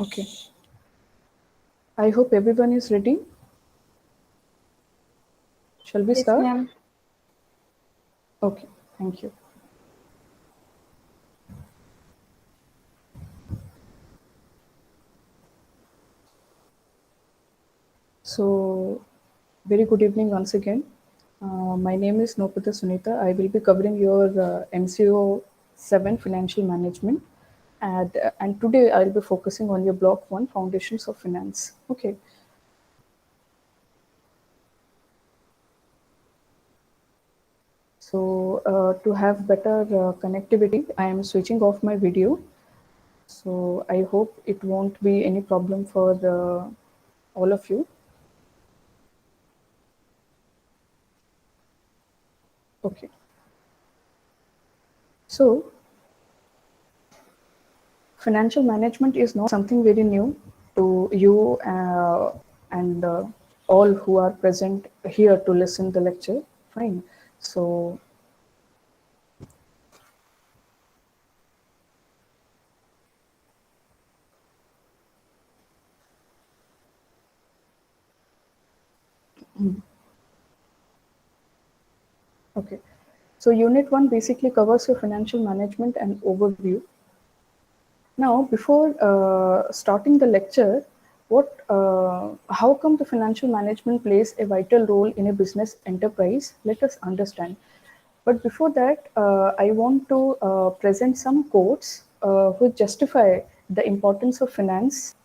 Okay. I hope everyone is ready. Shall we Yes, start? ma'am. Okay. Thank you. So, very good evening once again. My name is Nopata Sunita. I will be covering your MCO 7 Financial Management. And today I'll be focusing on your Block 1 Foundations of Finance. Okay. So, to have better connectivity, I am switching off my video. So, I hope it won't be any problem for all of you. Okay. So, financial management is not something very new to you and all who are present here to listen the lecture. Fine. So, okay. So, Unit 1 basically covers your financial management and overview. Now, before starting the lecture, how come the financial management plays a vital role in a business enterprise? Let us understand. But before that, I want to present some quotes which justify the importance of finance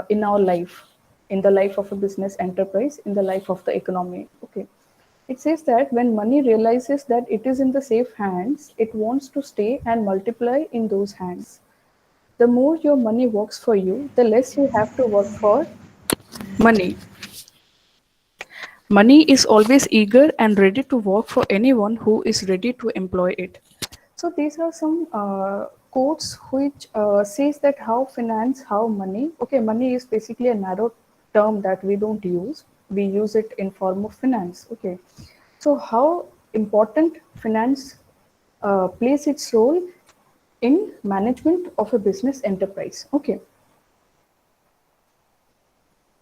in our life, in the life of a business enterprise, in the life of the economy. Okay. It says that when money realizes that it is in the safe hands, it wants to stay and multiply in those hands. The more your money works for you, the less you have to work for money. Money is always eager and ready to work for anyone who is ready to employ it. So these are some quotes which says that how finance, how money. Okay, money is basically a narrow term that we don't use. We use it in form of finance. Okay, so how important finance plays its role in management of a business enterprise. Okay.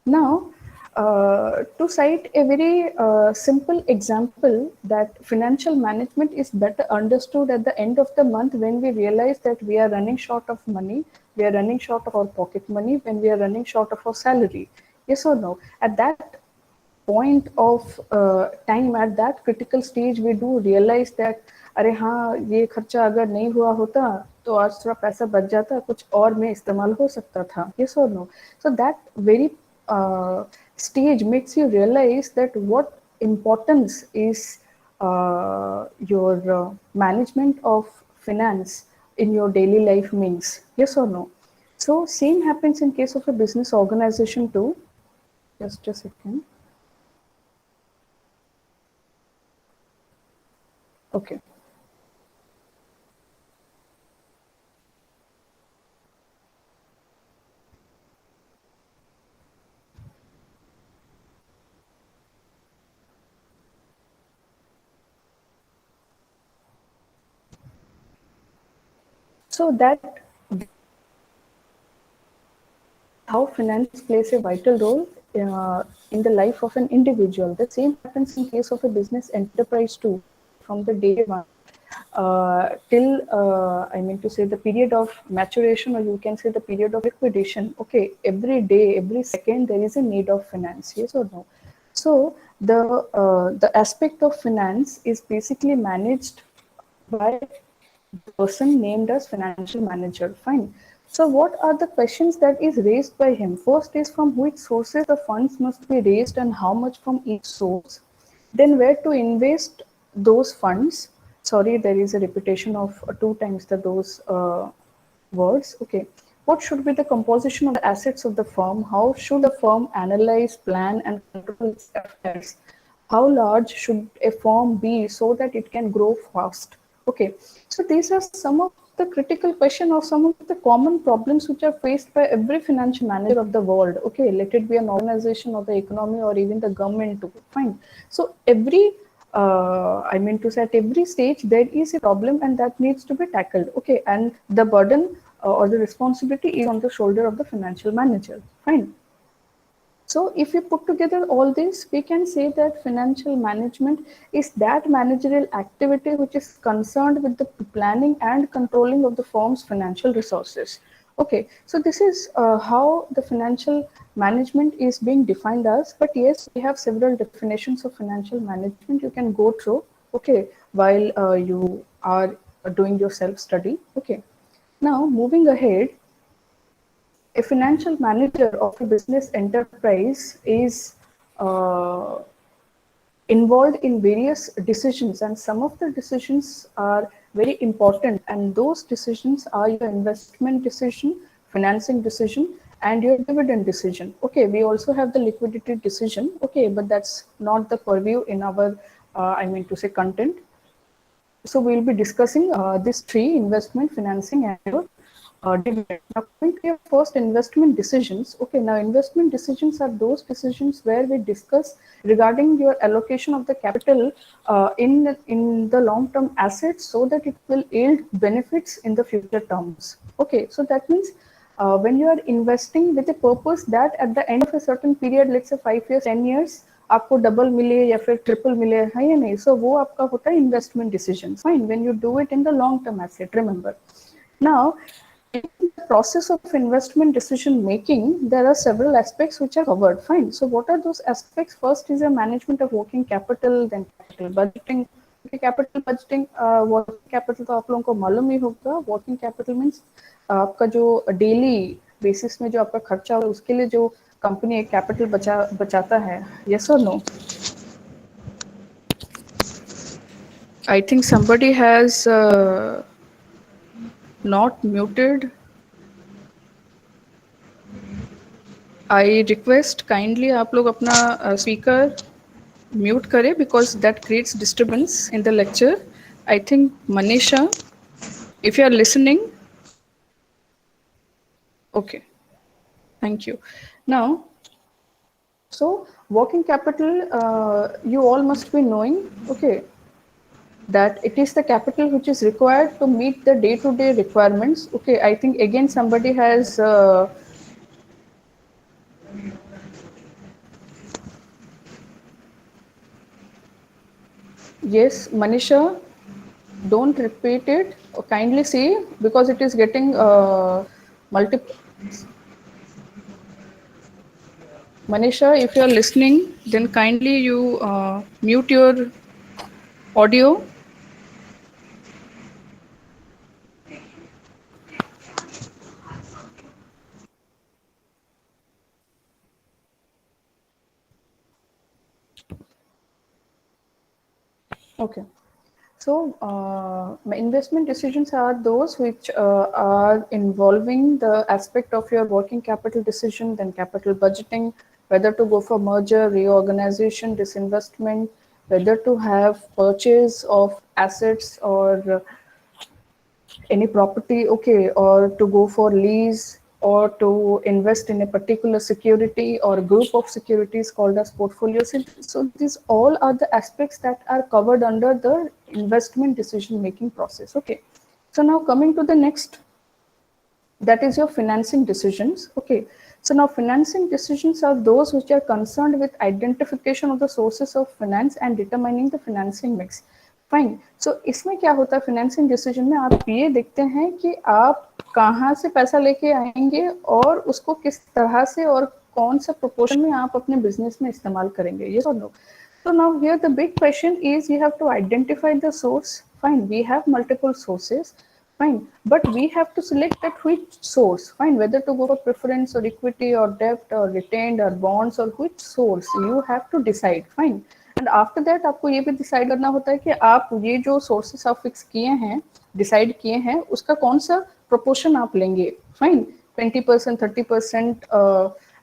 Now, to cite a very simple example that financial management is better understood at the end of the month when we realize that we are running short of money, we are running short of our pocket money, when we are running short of our salary. Yes or no? At that point of time, at that critical stage, we do realize that अरे हाँ ये खर्चा अगर नहीं हुआ होता तो आज थोड़ा पैसा बच जाता कुछ और में इस्तेमाल हो सकता था. Yes or no? So that very stage makes you realize that what importance is your management of finance in your daily life means. Yes or no? So same happens in case of a business organization too. Just a second. Okay. So that how finance plays a vital role in the life of an individual. The same happens in case of a business enterprise too. From the day one till I mean to say the period of maturation, or you can say the period of liquidation. Okay, every day, every second, there is a need of finance. Yes or no? So the aspect of finance is basically managed by the person named as financial manager. Fine. So what are the questions that is raised by him? First is from which sources the funds must be raised and how much from each source. Then where to invest those funds. Sorry, there is a repetition of two times those words. Okay. What should be the composition of the assets of the firm? How should the firm analyze, plan, and control its affairs? How large should a firm be so that it can grow fast? Okay, so these are some of the critical questions or some of the common problems which are faced by every financial manager of the world. Okay, let it be an organization or the economy or even the government too. Fine. So every I mean to say at every stage there is a problem and that needs to be tackled. Okay, and the burden or the responsibility is on the shoulder of the financial manager. Fine. So if we put together all this, we can say that financial management is that managerial activity which is concerned with the planning and controlling of the firm's financial resources. Okay, so this is how the financial management is being defined as. But yes, we have several definitions of financial management you can go through. Okay, while you are doing your self study. Okay, now moving ahead, a financial manager of a business enterprise is uh, involved in various decisions, and some of the decisions are very important, and those decisions are your investment decision, financing decision, and your dividend decision. Okay, we also have the liquidity decision. Okay, but that's not the purview in our I mean to say content. So we'll be discussing these three: investment, financing, and your dividend. Now, coming to your first, investment decisions. Okay, now investment decisions are those decisions where we discuss regarding your allocation of the capital in the long-term assets so that it will yield benefits in the future terms. Okay, so that means when you are investing with a purpose that at the end of a certain period, let's say 5 years, 10 years, आपको double मिले या फिर triple मिले, है या नहीं, सो वो आपका होता है investment decision. Fine, when you do it in the long term asset, remember. Now in the process of investment decision making, there are several aspects which are covered. Fine. So what are those aspects? First is a management of working capital, then capital budgeting. Okay, capital budgeting, working capital तो आप लोगों को मालूम ही होगा. Working capital means आपका जो daily basis में जो आपका खर्चा हो उसके लिए जो कंपनी एक कैपिटल बचाता है. Yes or no? I think somebody has not muted. I request kindly आप लोग अपना speaker mute करें because that creates disturbance in the lecture. I think Manisha, if you are listening, okay, thank you. Now, so working capital, you all must be knowing, okay, that it is the capital which is required to meet the day-to-day requirements. Okay, I think again somebody has yes, Manisha, don't repeat it. Kindly see because it is getting multiple. Manisha, if you are listening, then kindly you mute your audio. Okay. So, investment decisions are those which are involving the aspect of your working capital decision, then capital budgeting, whether to go for merger, reorganization, disinvestment, whether to have purchase of assets or any property, okay, or to go for lease or to invest in a particular security or group of securities called as portfolios. So these all are the aspects that are covered under the investment decision making process. Okay, so now coming to the next, that is your financing decisions. Okay, so now financing decisions are those which are concerned with identification of the sources of finance and determining the financing mix. Fine. So इसमें क्या होता है financing decision में, आप ये देखते हैं कि आप कहाँ से पैसा लेके आएंगे और उसको किस तरह से और कौन सा प्रोपोर्शन में आप अपने बिजनेस में इस्तेमाल करेंगे. ये और no. So now here the big question is you have to identify the source. Fine, we have multiple sources. Fine, but we have to select that which source. Fine, whether to go for preference or equity or debt or retained or bonds or which source you have to decide. Fine, and after that आपको ये भी decide करना होता है कि आप ये जो सोर्सेस आप फिक्स किए हैं, डिसाइड किए हैं, उसका कौन सा प्रोपोर्शन आप लेंगे. फाइन, 20%, 30%,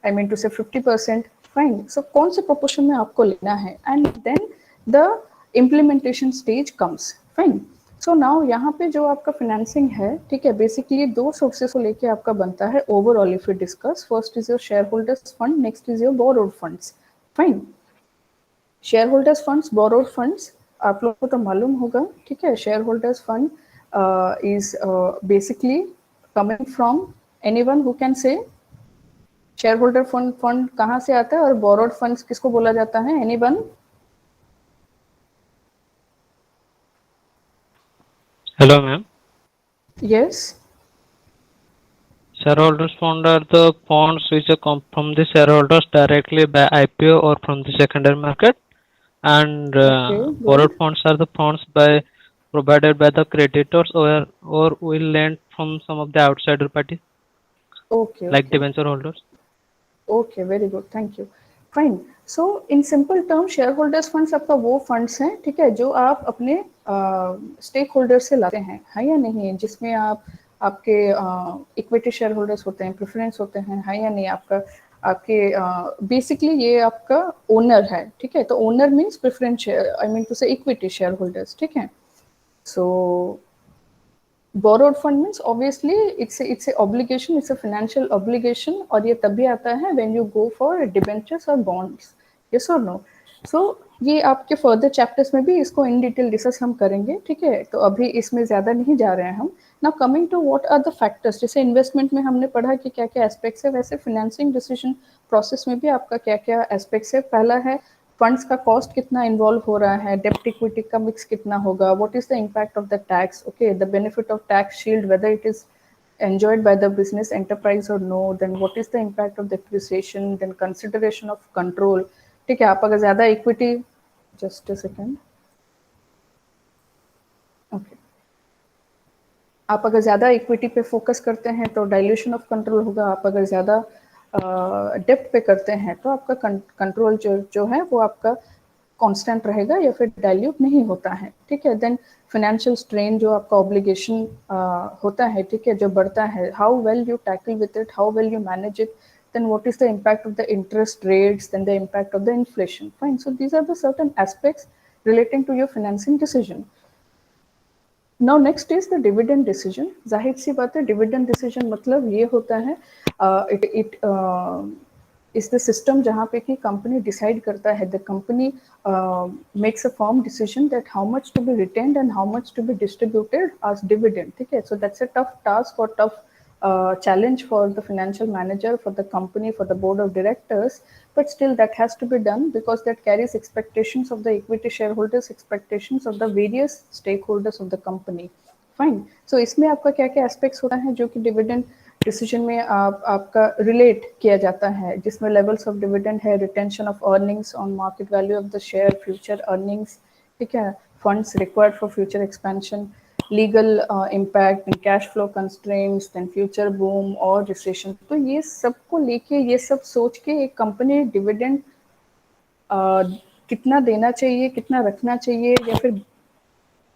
आई मीन टू से 50%. फाइन, सो कौन से प्रोपोर्शन में आपको लेना है, and then the implementation stage comes. Fine. So now यहाँ पे जो आपका फाइनेंसिंग है, ठीक है, बेसिकली दो सोर्सेस को लेके आपका बनता है overall. If you discuss, first is your share holders fund, next is your borrowed funds. Fine, share holders funds, borrowed funds आप लोग को तो मालूम होगा. ठीक है, share holders fund is basically coming from anyone who can say share holder fund कहाँ से आता है और बोरोड फंड्स किसको बोला जाता है? Anyone? Hello, ma'am. Yes. Shareholders fund are the funds which come from the shareholders directly by IPO or from the secondary market, and Okay, borrowed good. funds are the funds by provided by the creditors or will lend from some of the outsider parties Okay, like okay. debenture holders. Okay, very good, thank you. Fine. So in simple term share holders funds आपका वो funds हैं, ठीक है, जो आप अपने stake holder से लाते हैं, है या नहीं? जिसमें आप आपके इक्विटी शेयर होल्डर्स होते हैं, प्रेफरेंस होते हैं, है या नहीं? आपका आपके बेसिकली ये आपका ओनर है, ठीक है? तो owner means preference share, I mean to say equity share holders, ठीक है? सो borrowed fund means obviously it's a obligation, it's a financial obligation, और ये तभी आता है when you go for debentures or bonds, yes or no? So ये आपके further chapters में भी इसको इन डिटेल डिस्कस हम करेंगे, ठीक है? तो अभी इसमें ज़्यादा नहीं जा रहे हैं हम। Now coming to what are the factors, जैसे इन्वेस्टमेंट में हमने पढ़ा कि क्या क्या एस्पेक्ट्स है, वैसे फाइनेंसिंग डिसीजन प्रोसेस में भी आपका क्या क्या एस्पेक्ट्स है। पहला है फंड्स का कॉस्ट कितना इन्वॉल्व हो रहा है, डेप्ट इक्विटी का मिक्स कितना होगा, what is the impact of the tax, okay, the benefit of tax shield whether it is enjoyed by the business enterprise or no, then what is the impact of depreciation, then consideration of control, ठीक है? आप अगर ज़्यादा equity, just a second, okay, आप अगर ज़्यादा equity पे focus करते हैं तो डाइल्यूशन ऑफ कंट्रोल होगा, आप अगर ज़्यादा डेप्ट पे करते हैं तो आपका कंट्रोल जो है वो आपका कांस्टेंट रहेगा या फिर डाइल्यूट नहीं होता है, ठीक है? देन फाइनेंशियल स्ट्रेन जो आपका ऑब्लिगेशन होता है, ठीक है, जो बढ़ता है, how well you tackle with it, how well you manage it, then what is the impact of the interest rates, then the impact of the inflation. Fine, so these are the certain aspects relating to your financing decision. Now next is the dividend decision. जाहिर सी बात है, dividend decision मतलब ये होता है, it it is the system जहाँ पे कि कंपनी डिसाइड करता है, the company makes a form decision that how much to be retained and how much to be distributed as dividend, ठीक है? So that's a tough task और tough challenge for the financial manager, for the company, for the board of directors, but still that has to be done because that carries expectations of the equity shareholders, expectations of the various stakeholders of the company. Fine. So इसमें आपका क्या क्या aspects होता है जो कि dividend decision में आपका रिलेट किया जाता है, जिसमें लेवल्स ऑफ डिविडेंड है, retention of earnings on market value of the share, future earnings, ठीक है, funds required for future expansion, legal impact and cash flow constraints, then future boom और recession। तो ये सब को लेके, ये सब सोच के एक कंपनी डिविडेंड कितना देना चाहिए, कितना रखना चाहिए, या फिर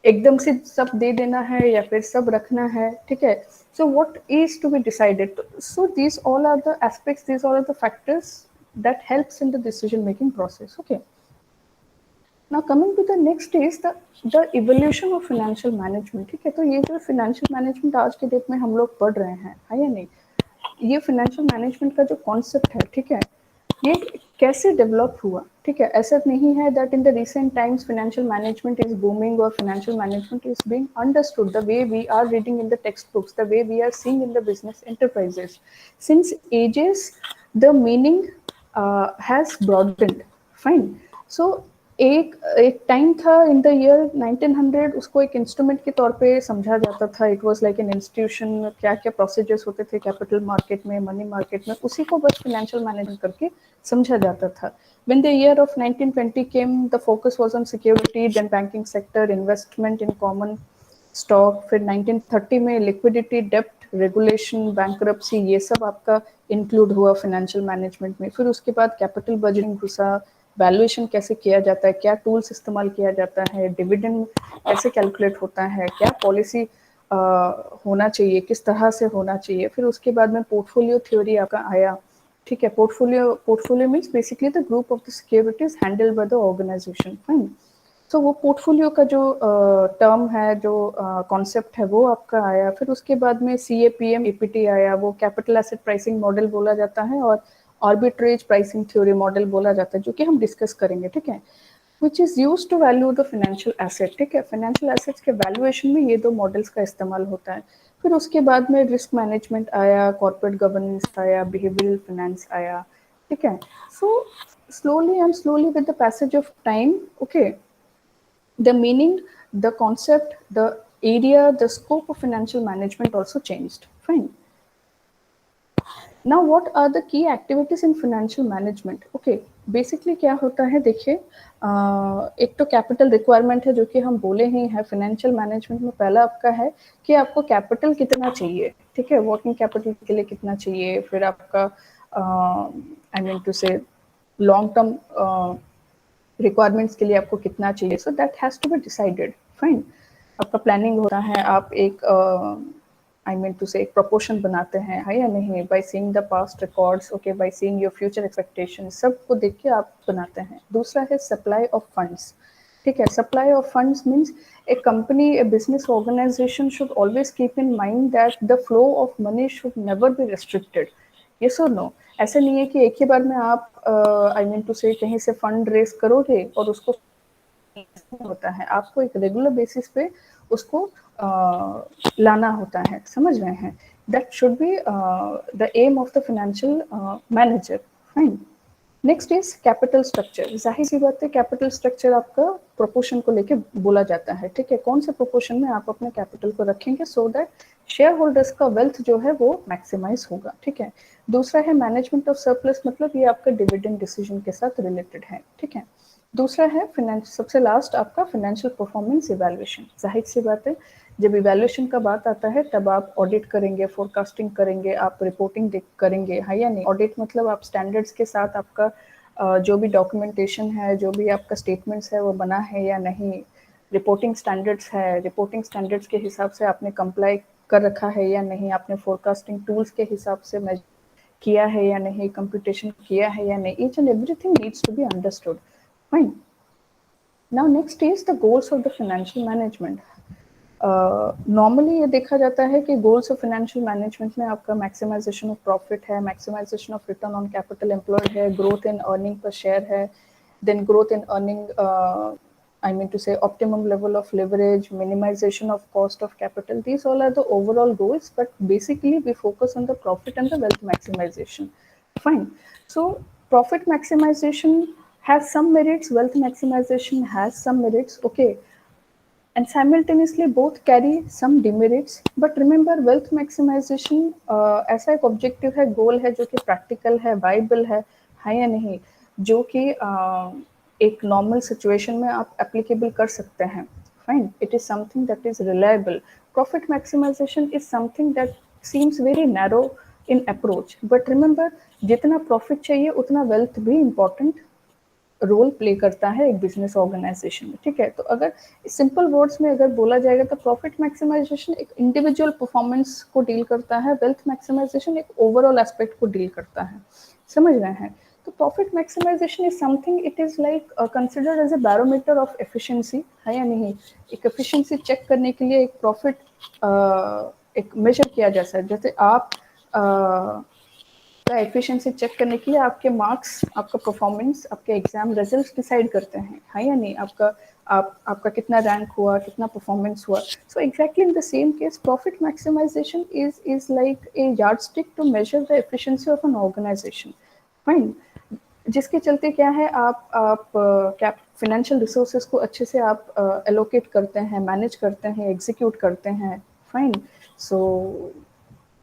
एकदम से सब दे देना है या फिर सब रखना है, ठीक है? So what is to be decided, so these all are the aspects, these all are the factors that helps in the decision making process, okay? Now coming to the next is the evolution of financial management, ठीक है? तो ये जो financial management आज के date में हम लोग पढ़ रहे हैं, है या नहीं? ये फाइनेंशियल मैनेजमेंट का जो कॉन्सेप्ट है, ठीक है, ये कैसे डेवलप हुआ, ठीक है? ऐसा नहीं है that in the recent times financial management is booming और financial management is being understood the way we are reading in the text books, the way we are seeing in the business enterprises since ages, the meaning has broadened. Fine. So एक एक time था इन the year 1900, उसको एक instrument के तौर पे समझा जाता था, it was like an institution, क्या क्या प्रोसीजर्स होते थे कैपिटल मार्केट में, मनी मार्केट में, उसी को बस फाइनेंशियल मैनेजमेंट करके समझा जाता था। When the year of 1920 came, the focus was on security, then banking sector, investment in common stock, फिर 1930 में लिक्विडिटी, डेप्ट, रेगुलेशन, बैंक्रप्सी, ये सब आपका इंक्लूड हुआ फाइनेंशियल मैनेजमेंट में। फिर उसके बाद कैपिटल बजटिंग घुसा, वैल्यूएशन कैसे किया जाता है, क्या टूल्स इस्तेमाल किया जाता है, डिविडेंड कैसे कैलकुलेट होता है, क्या पॉलिसी होना चाहिए, किस तरह से होना चाहिए। फिर उसके बाद में पोर्टफोलियो थ्योरी आपका आया, ठीक है? Portfolio means basically the group of the securities handled by the organisation. Fine. तो वो पोर्टफोलियो का जो टर्म है, जो कॉन्सेप्ट है, वो आपका आया। फिर उसके बाद में CAPM APT आया, वो कैपिटल एसेट प्राइसिंग मॉडल बोला जाता है और आर्बिट्रेज प्राइसिंग थ्योरी मॉडल बोला जाता है, जो कि हम डिस्कस करेंगे, ठीक है? Which is use to value the financial asset, ठीक है? फाइनेंशियल एसेट्स के वैल्यूएशन में ये दो मॉडल्स का इस्तेमाल होता है। फिर उसके बाद में रिस्क मैनेजमेंट आया, कॉर्पोरेट गवर्नेंस आया, बिहेवियरल फाइनेंस आया, ठीक है। सो slowly and slowly with the passage of time, okay, the meaning, the concept, the area, the scope of financial management also changed. Fine. Now what are the key activities in financial management? Okay, basically क्या होता है देखिए, एक तो capital requirement है जो कि हम बोले ही हैं फाइनेंशियल मैनेजमेंट में। पहला आपका है कि आपको कैपिटल कितना चाहिए, ठीक है, वर्किंग कैपिटल के लिए कितना चाहिए, फिर आपका I mean to say long term requirements के लिए आपको कितना चाहिए, so that has to be decided. Fine, आपका प्लानिंग होता है, आप एक आई मीन टू से एक प्रोपोर्शन बनाते हैं, है या नहीं, by seeing the past records, okay, by seeing your future expectation, सबको देख के आप बनाते हैं। दूसरा है सप्लाई ऑफ फंड्स, ठीक है। Supply of funds means a company, a business organisation should always keep in mind that the flow of money should never be restricted. Yes और नो? ऐसा नहीं है कि एक ही बार में आप आई मीन टू से कहीं से फंड रेज करोगे और उसको होता है, आपको एक रेगुलर बेसिस पे उसको लाना होता है, समझ रहे हैं? That should be the aim of the financial manager. Fine. Next is capital structure. जाहिर सी बात है, कैपिटल स्ट्रक्चर आपका प्रोपोर्शन को लेके बोला जाता है, ठीक है, कौन से प्रोपोर्शन में आप अपने कैपिटल को रखेंगे सो दैट शेयर होल्डर्स का वेल्थ जो है वो मैक्सिमाइज होगा, ठीक है। दूसरा है मैनेजमेंट ऑफ सरप्लस, मतलब ये आपका डिविडेंड डिसीजन के साथ रिलेटेड है, ठीक है। दूसरा है फाइनेंस, सबसे लास्ट आपका फाइनेंशियल परफॉर्मेंस इवैल्यूएशन। जाहिर सी बात है, जब इवैल्यूएशन का बात आता है तब आप ऑडिट करेंगे, फोरकास्टिंग करेंगे, आप रिपोर्टिंग करेंगे, है या नहीं। ऑडिट मतलब आप स्टैंडर्ड्स के साथ आपका जो भी डॉक्यूमेंटेशन है, जो भी आपका स्टेटमेंट्स है वो बना है या नहीं। रिपोर्टिंग स्टैंडर्ड्स है, रिपोर्टिंग स्टैंडर्ड्स के हिसाब से आपने कंप्लाई कर रखा है या नहीं, आपने फोरकास्टिंग टूल्स के हिसाब से किया है या नहीं, कंप्यूटेशन किया है या नहीं। Each and everything needs to be understood. Fine. Now next is the goals of the financial management. Normally ये देखा जाता है कि गोल्स ऑफ फाइनेंशियल मैनेजमेंट में आपका मैक्सिमाइजेशन ऑफ प्रॉफिट है, maximisation of return on capital employed है, growth in earning per share है, then growth in earning, I mean to say optimum level of leverage, minimization of cost of capital. These all are the overall goals, but basically we focus on the profit and the wealth maximization. Fine. So profit maximization has some merits, wealth maximization has some merits, okay, and simultaneously both carry some demerits. But remember, wealth maximization ऐसा एक objective है, goal है जो कि practical है, viable है या नहीं, जो कि एक normal situation में आप applicable कर सकते हैं। Fine, it is something that is reliable. Profit maximization is something that seems very narrow in approach, but remember, जितना profit चाहिए उतना wealth भी important रोल प्ले करता है एक बिजनेस ऑर्गेनाइजेशन में, ठीक है। तो अगर सिंपल वर्ड्स में अगर बोला जाएगा तो प्रॉफिट मैक्सिमाइजेशन एक इंडिविजुअल परफॉर्मेंस को डील करता है, वेल्थ मैक्सिमाइजेशन एक ओवरऑल एस्पेक्ट को डील करता है, समझ रहे हैं? तो profit maximisation is something, it is like considered as a barometer of efficiency, है या नहीं। एक एफिशिएंसी चेक करने के लिए एक प्रॉफिट एक मेजर किया जा सकता है। जैसे आप का एफिशिएंसी चेक करने के लिए आपके मार्क्स, आपका परफॉर्मेंस, आपके एग्जाम रिजल्ट्स डिसाइड करते हैं, है या नहीं। आपका कितना रैंक हुआ, कितना परफॉर्मेंस हुआ। So exactly in the same case profit maximisation is like a yardstick to measure the efficiency of an organisation. Fine. जिसके चलते क्या है, आप क्या फाइनेंशियल रिसोर्सेज को अच्छे से आप एलोकेट करते हैं, मैनेज करते हैं, एग्जीक्यूट करते हैं। फाइन। सो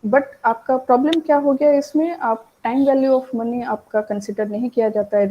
बट आपका प्रॉब्लम क्या हो गया इसमें, आप टाइम वैल्यू ऑफ मनी आपका कंसिडर नहीं किया जाता है।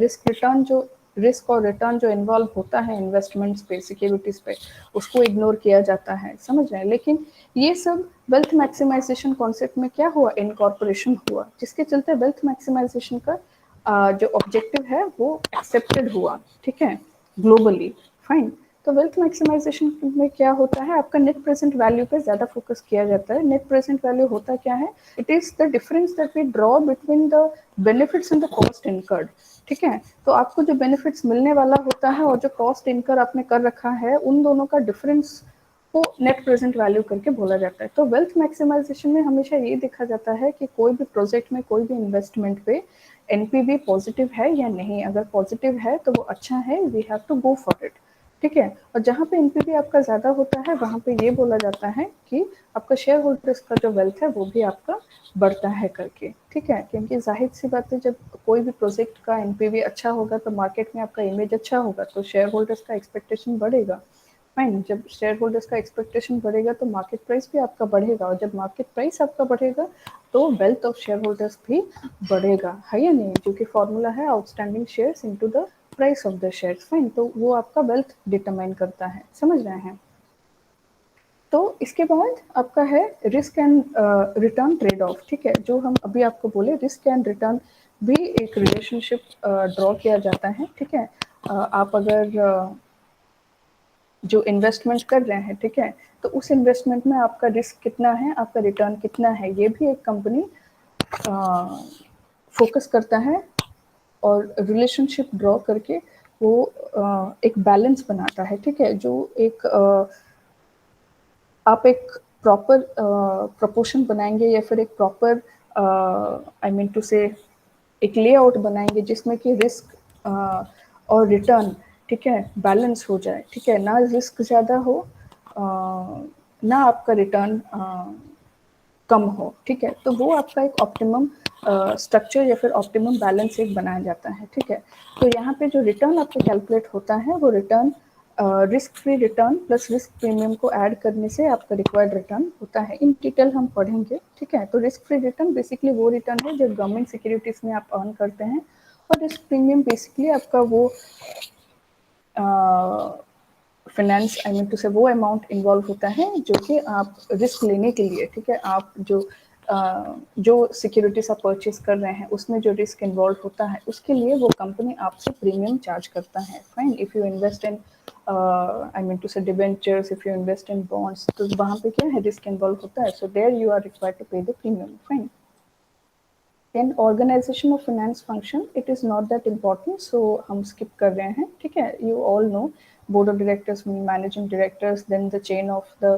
रिस्क और रिटर्न जो इन्वॉल्व होता है इन्वेस्टमेंट्स पे, सिक्योरिटीज पे, उसको इग्नोर किया जाता है, समझ रहे हैं। लेकिन ये सब वेल्थ मैक्सिमाइजेशन कॉन्सेप्ट में क्या हुआ, इनकॉर्पोरेशन हुआ, जिसके चलते वेल्थ मैक्सिमाइजेशन का जो ऑब्जेक्टिव है वो एक्सेप्टेड हुआ, ठीक है, ग्लोबली। फाइन। तो वेल्थ मैक्सिमाइजेशन में क्या होता है, आपका नेट प्रेजेंट वैल्यू पे ज़्यादा फोकस किया जाता है। नेट प्रेजेंट वैल्यू होता क्या है, it is the difference that we draw between the benefits and the cost incurred, ठीक है। तो आपको जो बेनिफिट्स मिलने वाला होता है और जो कॉस्ट इनकर आपने कर रखा है, उन दोनों का डिफरेंस को नेट प्रेजेंट वैल्यू करके बोला जाता है। तो वेल्थ मैक्सिमाइजेशन में हमेशा ये देखा जाता है कि कोई भी प्रोजेक्ट में, कोई भी इन्वेस्टमेंट पे एनपीवी पॉजिटिव है या नहीं। अगर पॉजिटिव है तो वो अच्छा है, we have to go for it. ठीक है। और जहाँ पे एनपीवी आपका ज़्यादा होता है वहाँ पे ये बोला जाता है कि आपका शेयर होल्डर्स का जो वेल्थ है वो भी आपका बढ़ता है करके, ठीक है। क्योंकि जाहिर सी बात है, जब कोई भी प्रोजेक्ट का एनपीवी अच्छा होगा तो मार्केट में आपका इमेज अच्छा होगा, तो शेयर होल्डर्स का एक्सपेक्टेशन बढ़ेगा। फाइन, जब शेयर होल्डर्स का एक्सपेक्टेशन बढ़ेगा तो मार्केट प्राइस भी आपका बढ़ेगा, और जब मार्केट प्राइस आपका बढ़ेगा तो वेल्थ ऑफ शेयर होल्डर्स भी बढ़ेगा, है या नहीं? जो कि फॉर्मूला है outstanding shares into the price of the shares. Fine, तो वो आपका वेल्थ डिटरमाइन करता है, समझ रहे हैं? तो इसके बाद आपका है risk and return trade off, ठीक है। जो हम अभी आपको बोले, रिस्क एंड रिटर्न भी एक रिलेशनशिप ड्रॉ किया जाता है, ठीक है। आप अगर जो इन्वेस्टमेंट कर रहे हैं, ठीक है, तो उस इन्वेस्टमेंट में आपका रिस्क कितना है, आपका रिटर्न कितना है, ये भी एक कंपनी फोकस करता है, और रिलेशनशिप ड्रॉ करके वो एक बैलेंस बनाता है, ठीक है। जो एक आप एक प्रॉपर प्रपोर्शन बनाएंगे, या फिर एक प्रॉपर आई मीन टू से एक लेआउट बनाएंगे जिसमें कि रिस्क और रिटर्न, ठीक है, बैलेंस हो जाए, ठीक है। ना रिस्क ज़्यादा हो, ना आपका रिटर्न कम हो, ठीक है। तो वो आपका एक ऑप्टिमम स्ट्रक्चर या फिर ऑप्टिमम बैलेंस एक बनाया जाता है, ठीक है। तो यहाँ पे जो रिटर्न आपका कैलकुलेट होता है वो return risk free return plus risk premium को ऐड करने से आपका रिक्वायर्ड रिटर्न होता है। इन डिटेल हम पढ़ेंगे, ठीक है। तो रिस्क फ्री रिटर्न बेसिकली वो रिटर्न है जो गवर्नमेंट सिक्योरिटीज में आप अर्न करते हैं, और रिस्क प्रीमियम बेसिकली आपका वो फाइनेंस आई मीन टू से वो अमाउंट इन्वॉल्व होता है जो कि आप रिस्क लेने के लिए, ठीक है, आप जो सिक्योरिटीज आप परचेज कर रहे हैं उसमें जो रिस्क इन्वॉल्व होता है उसके लिए वो कंपनी आपसे प्रीमियम चार्ज करता है। Fine, if you invest in I mean to say debentures, if you invest in bonds, तो वहाँ पे क्या है, रिस्क इन्वॉल्व होता है, so there you are required to pay the premium. Fine, then organization of finance function, it is not that important, so हम skip कर रहे हैं, ठीक है। You all know board of directors, managing directors, then the chain of the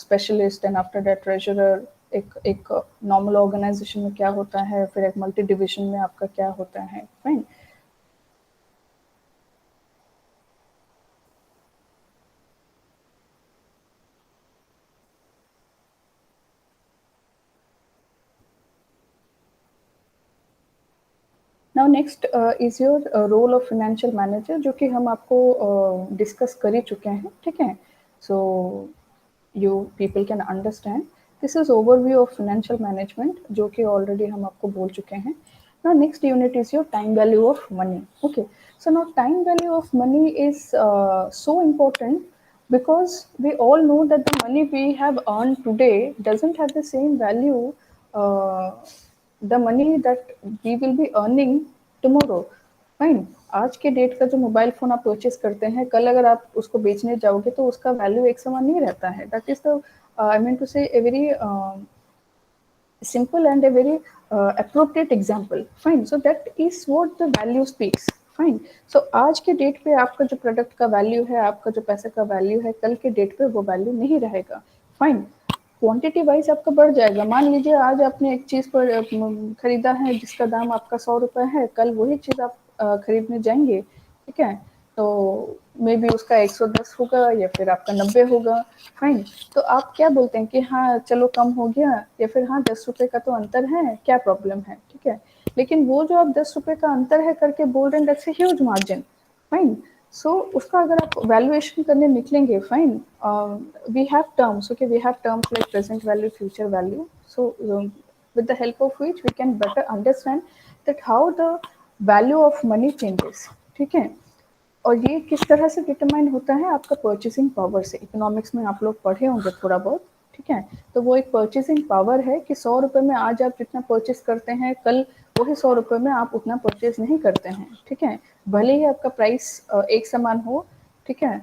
specialist, and after that treasurer। एक normal organization में क्या होता है, फिर एक multi division में आपका क्या होता है। fine, now next is your role of financial manager, जो कि हम आपको डिस्कस कर ही चुके हैं, ठीक है। So you people can understand, this is overview of financial management, जो कि ऑलरेडी हम आपको बोल चुके हैं। Now next unit is your time value of money. Okay, so now time value of money is so important because we all know that the money we have earned today doesn't have the same value uh, the money that we will be earning tomorrow। Fine, आज के date का जो mobile phone आप purchase करते हैं, कल अगर आप उसको बेचने जाओगे तो उसका वैल्यू एक समान नहीं रहता है। That is the I mean to say a very simple and a very appropriate example। fine, so that is what the value speaks। Fine, so आज के डेट पे आपका जो प्रोडक्ट का वैल्यू है, आपका जो पैसे का वैल्यू है, कल के डेट पे वो वैल्यू नहीं रहेगा। फाइन, क्वांटिटी वाइज आपका बढ़ जाएगा। मान लीजिए आज आपने एक चीज पर खरीदा है जिसका दाम आपका 100 रुपए है, कल वही चीज आप खरीदने जाएंगे, ठीक है, तो मे बी उसका 110 होगा या फिर आपका 90 होगा। फाइन, तो आप क्या बोलते हैं कि हाँ चलो कम हो गया, या फिर हाँ 10 रुपए का तो अंतर है, क्या प्रॉब्लम है, ठीक है। लेकिन वो जो आप 10 रुपए का अंतर है करके बोल रहे हैं, that's a huge margin. Fine, so उसका अगर आप वैल्यूएशन करने निकलेंगे, fine, we have terms, okay, we have terms like present value, future value. So with the help of which we can better understand that how the value of money changes, ठीक है। और ये किस तरह से determine होता है, आपका परचेसिंग पावर से। इकोनॉमिक्स में आप लोग पढ़े होंगे थोड़ा बहुत, ठीक है। तो वो एक परचेसिंग पावर है कि 100 रुपए में आज आप जितना परचेस करते हैं, कल वही 100 रुपए में आप उतना परचेज नहीं करते हैं, ठीक है। भले ही आपका प्राइस एक समान हो, ठीक है,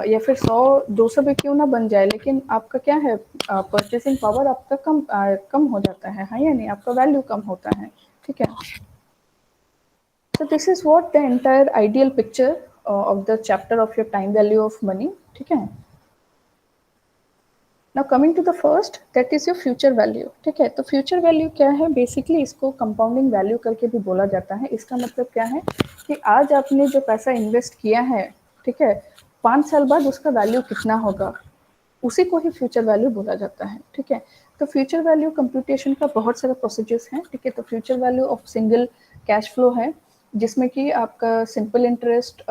या फिर 100-200 भी क्यों ना बन जाए, लेकिन आपका क्या है, परचेसिंग पावर आपका कम हो जाता है, हाँ या नहीं, आपका वैल्यू कम होता है, ठीक है। So this is what the entire ideal picture of the chapter of your time value of money, ठीक है। Now coming to the first, that is your future value, ठीक है। तो future value क्या है, बेसिकली इसको कंपाउंडिंग वैल्यू करके भी बोला जाता है। इसका मतलब क्या है कि आज आपने जो पैसा इन्वेस्ट किया है, ठीक है, 5 साल बाद उसका वैल्यू कितना होगा, उसी को ही फ्यूचर वैल्यू बोला जाता है। ठीक है, तो फ्यूचर वैल्यू कंप्यूटेशन का बहुत सारे प्रोसीजर्स हैं। ठीक है, तो future value of single cash flow है, जिसमें कि आपका सिंपल इंटरेस्ट,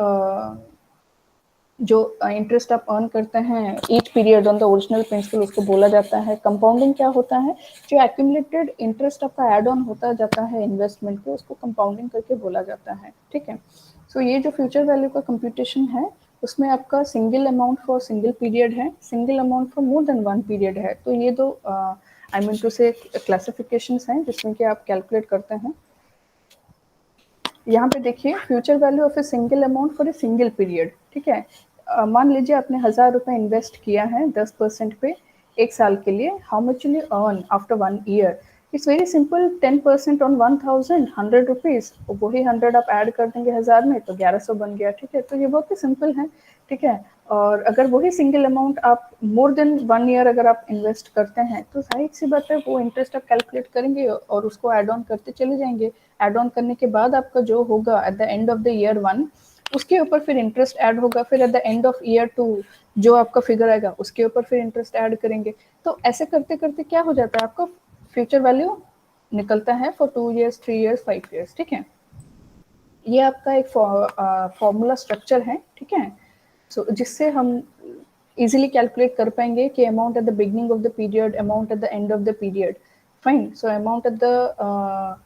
जो इंटरेस्ट आप अर्न करते हैं each period on the original principal, उसको बोला जाता है। कंपाउंडिंग क्या होता है, जो एक्यूमुलेटेड इंटरेस्ट आपका ऐड ऑन होता जाता है इन्वेस्टमेंट पे, उसको कंपाउंडिंग करके बोला जाता है। ठीक है, सो ये जो फ्यूचर वैल्यू का कंप्यूटेशन है, उसमें आपका single amount for single period है, single amount for more than one period है। तो ये दो I mean to say classifications हैं जिसमें कि आप कैलकुलेट करते हैं। यहाँ पे देखिए, future value of a single amount for a single period. ठीक है, मान लीजिए आपने 1000 रुपये इन्वेस्ट किया है 10% पे 1 साल के लिए। How much will you earn after 1 year? It's very simple, 10% on 1000, 100 rupees, वही 100 आप ऐड कर देंगे 1000 में तो 1100 बन गया। ठीक है, तो ये बहुत ही सिंपल है। ठीक है, और अगर वही सिंगल अमाउंट आप मोर देन 1 ईयर अगर आप इन्वेस्ट करते हैं, तो जाहिर सी बात है वो इंटरेस्ट आप कैलकुलेट करेंगे और उसको ऐड ऑन करते चले जाएंगे। ऐड ऑन करने के बाद आपका जो होगा eight the end of the year 1, उसके ऊपर फिर इंटरेस्ट ऐड होगा। फिर eight the end of year 2 जो आपका फिगर आएगा उसके ऊपर फिर इंटरेस्ट ऐड करेंगे। तो ऐसे करते करते क्या हो जाता है, आपका फ्यूचर वैल्यू निकलता है फॉर 2 ईयर्स, 3 ईयर्स, 5 ईयर्स। ठीक है, ये आपका एक फॉर्मूला स्ट्रक्चर है। ठीक है, सो जिससे हम इजीली कैलकुलेट कर पाएंगे कि amount at the beginning of the period, amount at the end of the period. Fine, so amount at the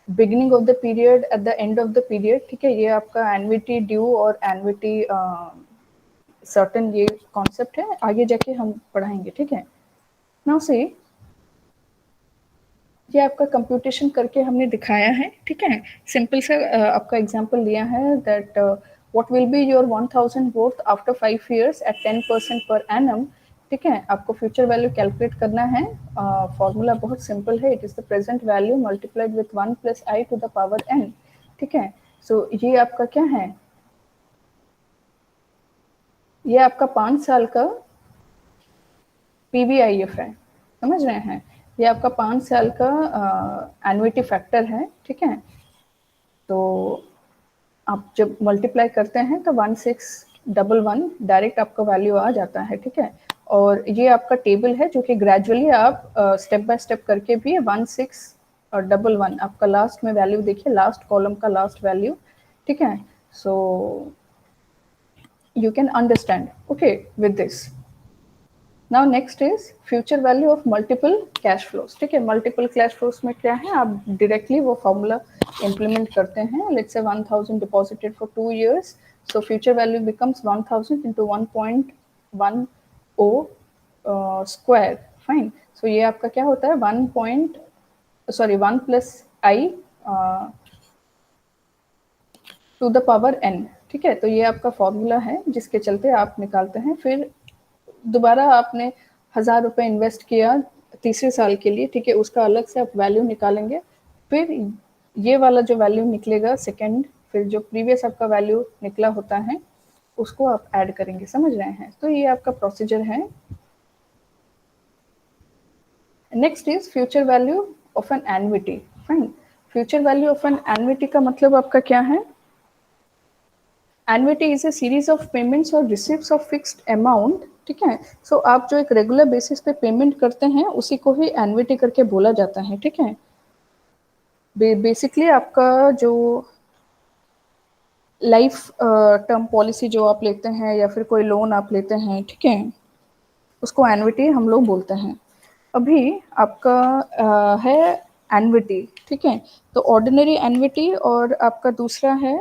beginning of the period, eight the end of the period. ठीक है, ये आपका annuity due और annuity certain, ये concept है, आगे जाके हम पढ़ाएंगे। ठीक है, नाउ से ये आपका कंप्यूटेशन करके हमने दिखाया है। ठीक है, सिंपल से आपका एग्जांपल लिया है that what will be your 1000 worth after 5 years at 10% per annum. ठीक है, आपको फ्यूचर वैल्यू कैलकुलेट करना है। फॉर्मूला बहुत सिंपल है, it is the present value multiplied with 1 + i to the power n। ठीक है, सो ये आपका क्या है, ये आपका 5 साल का PVIF है, समझ रहे हैं? ये आपका 5 साल का एन्युटी फैक्टर है। ठीक है, तो आप जब मल्टीप्लाई करते हैं तो 1611 डायरेक्ट आपका वैल्यू आ जाता है। ठीक है, और ये आपका टेबल है जो कि ग्रेजुअली आप स्टेप बाय स्टेप करके भी 1611 आपका लास्ट में वैल्यू देखिए, लास्ट कॉलम का लास्ट वैल्यू। ठीक है, सो you can understand, okay, with this. Now next is future value of multiple cash flows. ठीक है, multiple cash flows में क्या है, आप directly वो formula implement करते हैं। Let's say 1000 deposited for 2 years, so future value becomes 1000 into 1.10 square. Fine, so ये आपका क्या होता है, 1 plus i to the power n। ठीक है, तो ये आपका फॉर्मूला है जिसके चलते आप निकालते हैं। फिर दोबारा आपने 1000 रुपये इन्वेस्ट किया तीसरे साल के लिए। ठीक है, उसका अलग से आप वैल्यू निकालेंगे। फिर ये वाला जो वैल्यू निकलेगा सेकेंड, फिर जो प्रीवियस आपका वैल्यू निकला होता है उसको आप ऐड करेंगे। समझ रहे हैं? तो ये आपका प्रोसीजर है। Next is future value of an annuity. Fine, future value of an annuity का मतलब आपका क्या है, annuity is a series of payments और रिसिप्ट्स ऑफ फिक्स्ड अमाउंट। ठीक है, सो आप जो एक रेगुलर बेसिस पे पेमेंट करते हैं उसी को ही एन्युटी करके बोला जाता है। ठीक है, बेसिकली आपका जो लाइफ टर्म पॉलिसी जो आप लेते हैं या फिर कोई लोन आप लेते हैं, ठीक है, उसको एन्युटी हम लोग बोलते हैं। अभी आपका है एन्युटी। ठीक है, तो ऑर्डिनरी एन्युटी और आपका दूसरा है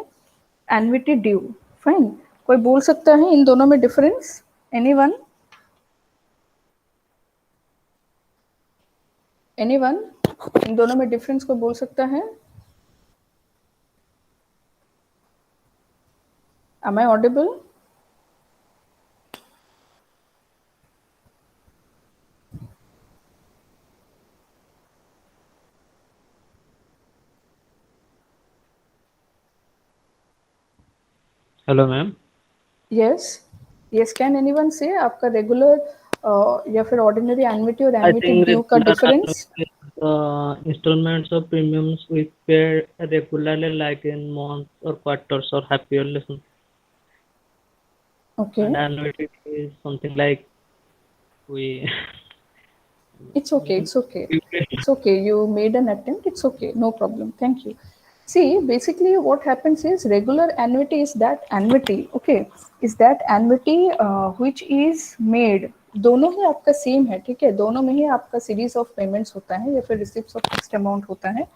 एन्युटी ड्यू। फाइन, कोई बोल सकता है इन दोनों में डिफरेंस? एनीवन? एनीवन इन दोनों में डिफरेंस को बोल सकता है? Am I audible? Hello ma'am. Yes. Yes, can anyone say आपका रेगुलर या फिर ऑर्डिनरी एन्युटी और I एन्युटी think ड्यू का regular difference? installments of premiums we pay regularly, like in months or quarters or half yearly. Okay. and annuity is something like we It's okay. It's okay. It's okay. You made an attempt. It's okay. No problem. Thank you. See, basically, what happens is regular annuity is that annuity. Okay, is that annuity which is made. दोनों ही आपका same है, ठीक है, दोनों में ही आपका series of payments होता है या फिर रिसिप्ट्स ऑफ फिक्स्ड अमाउंट होता है।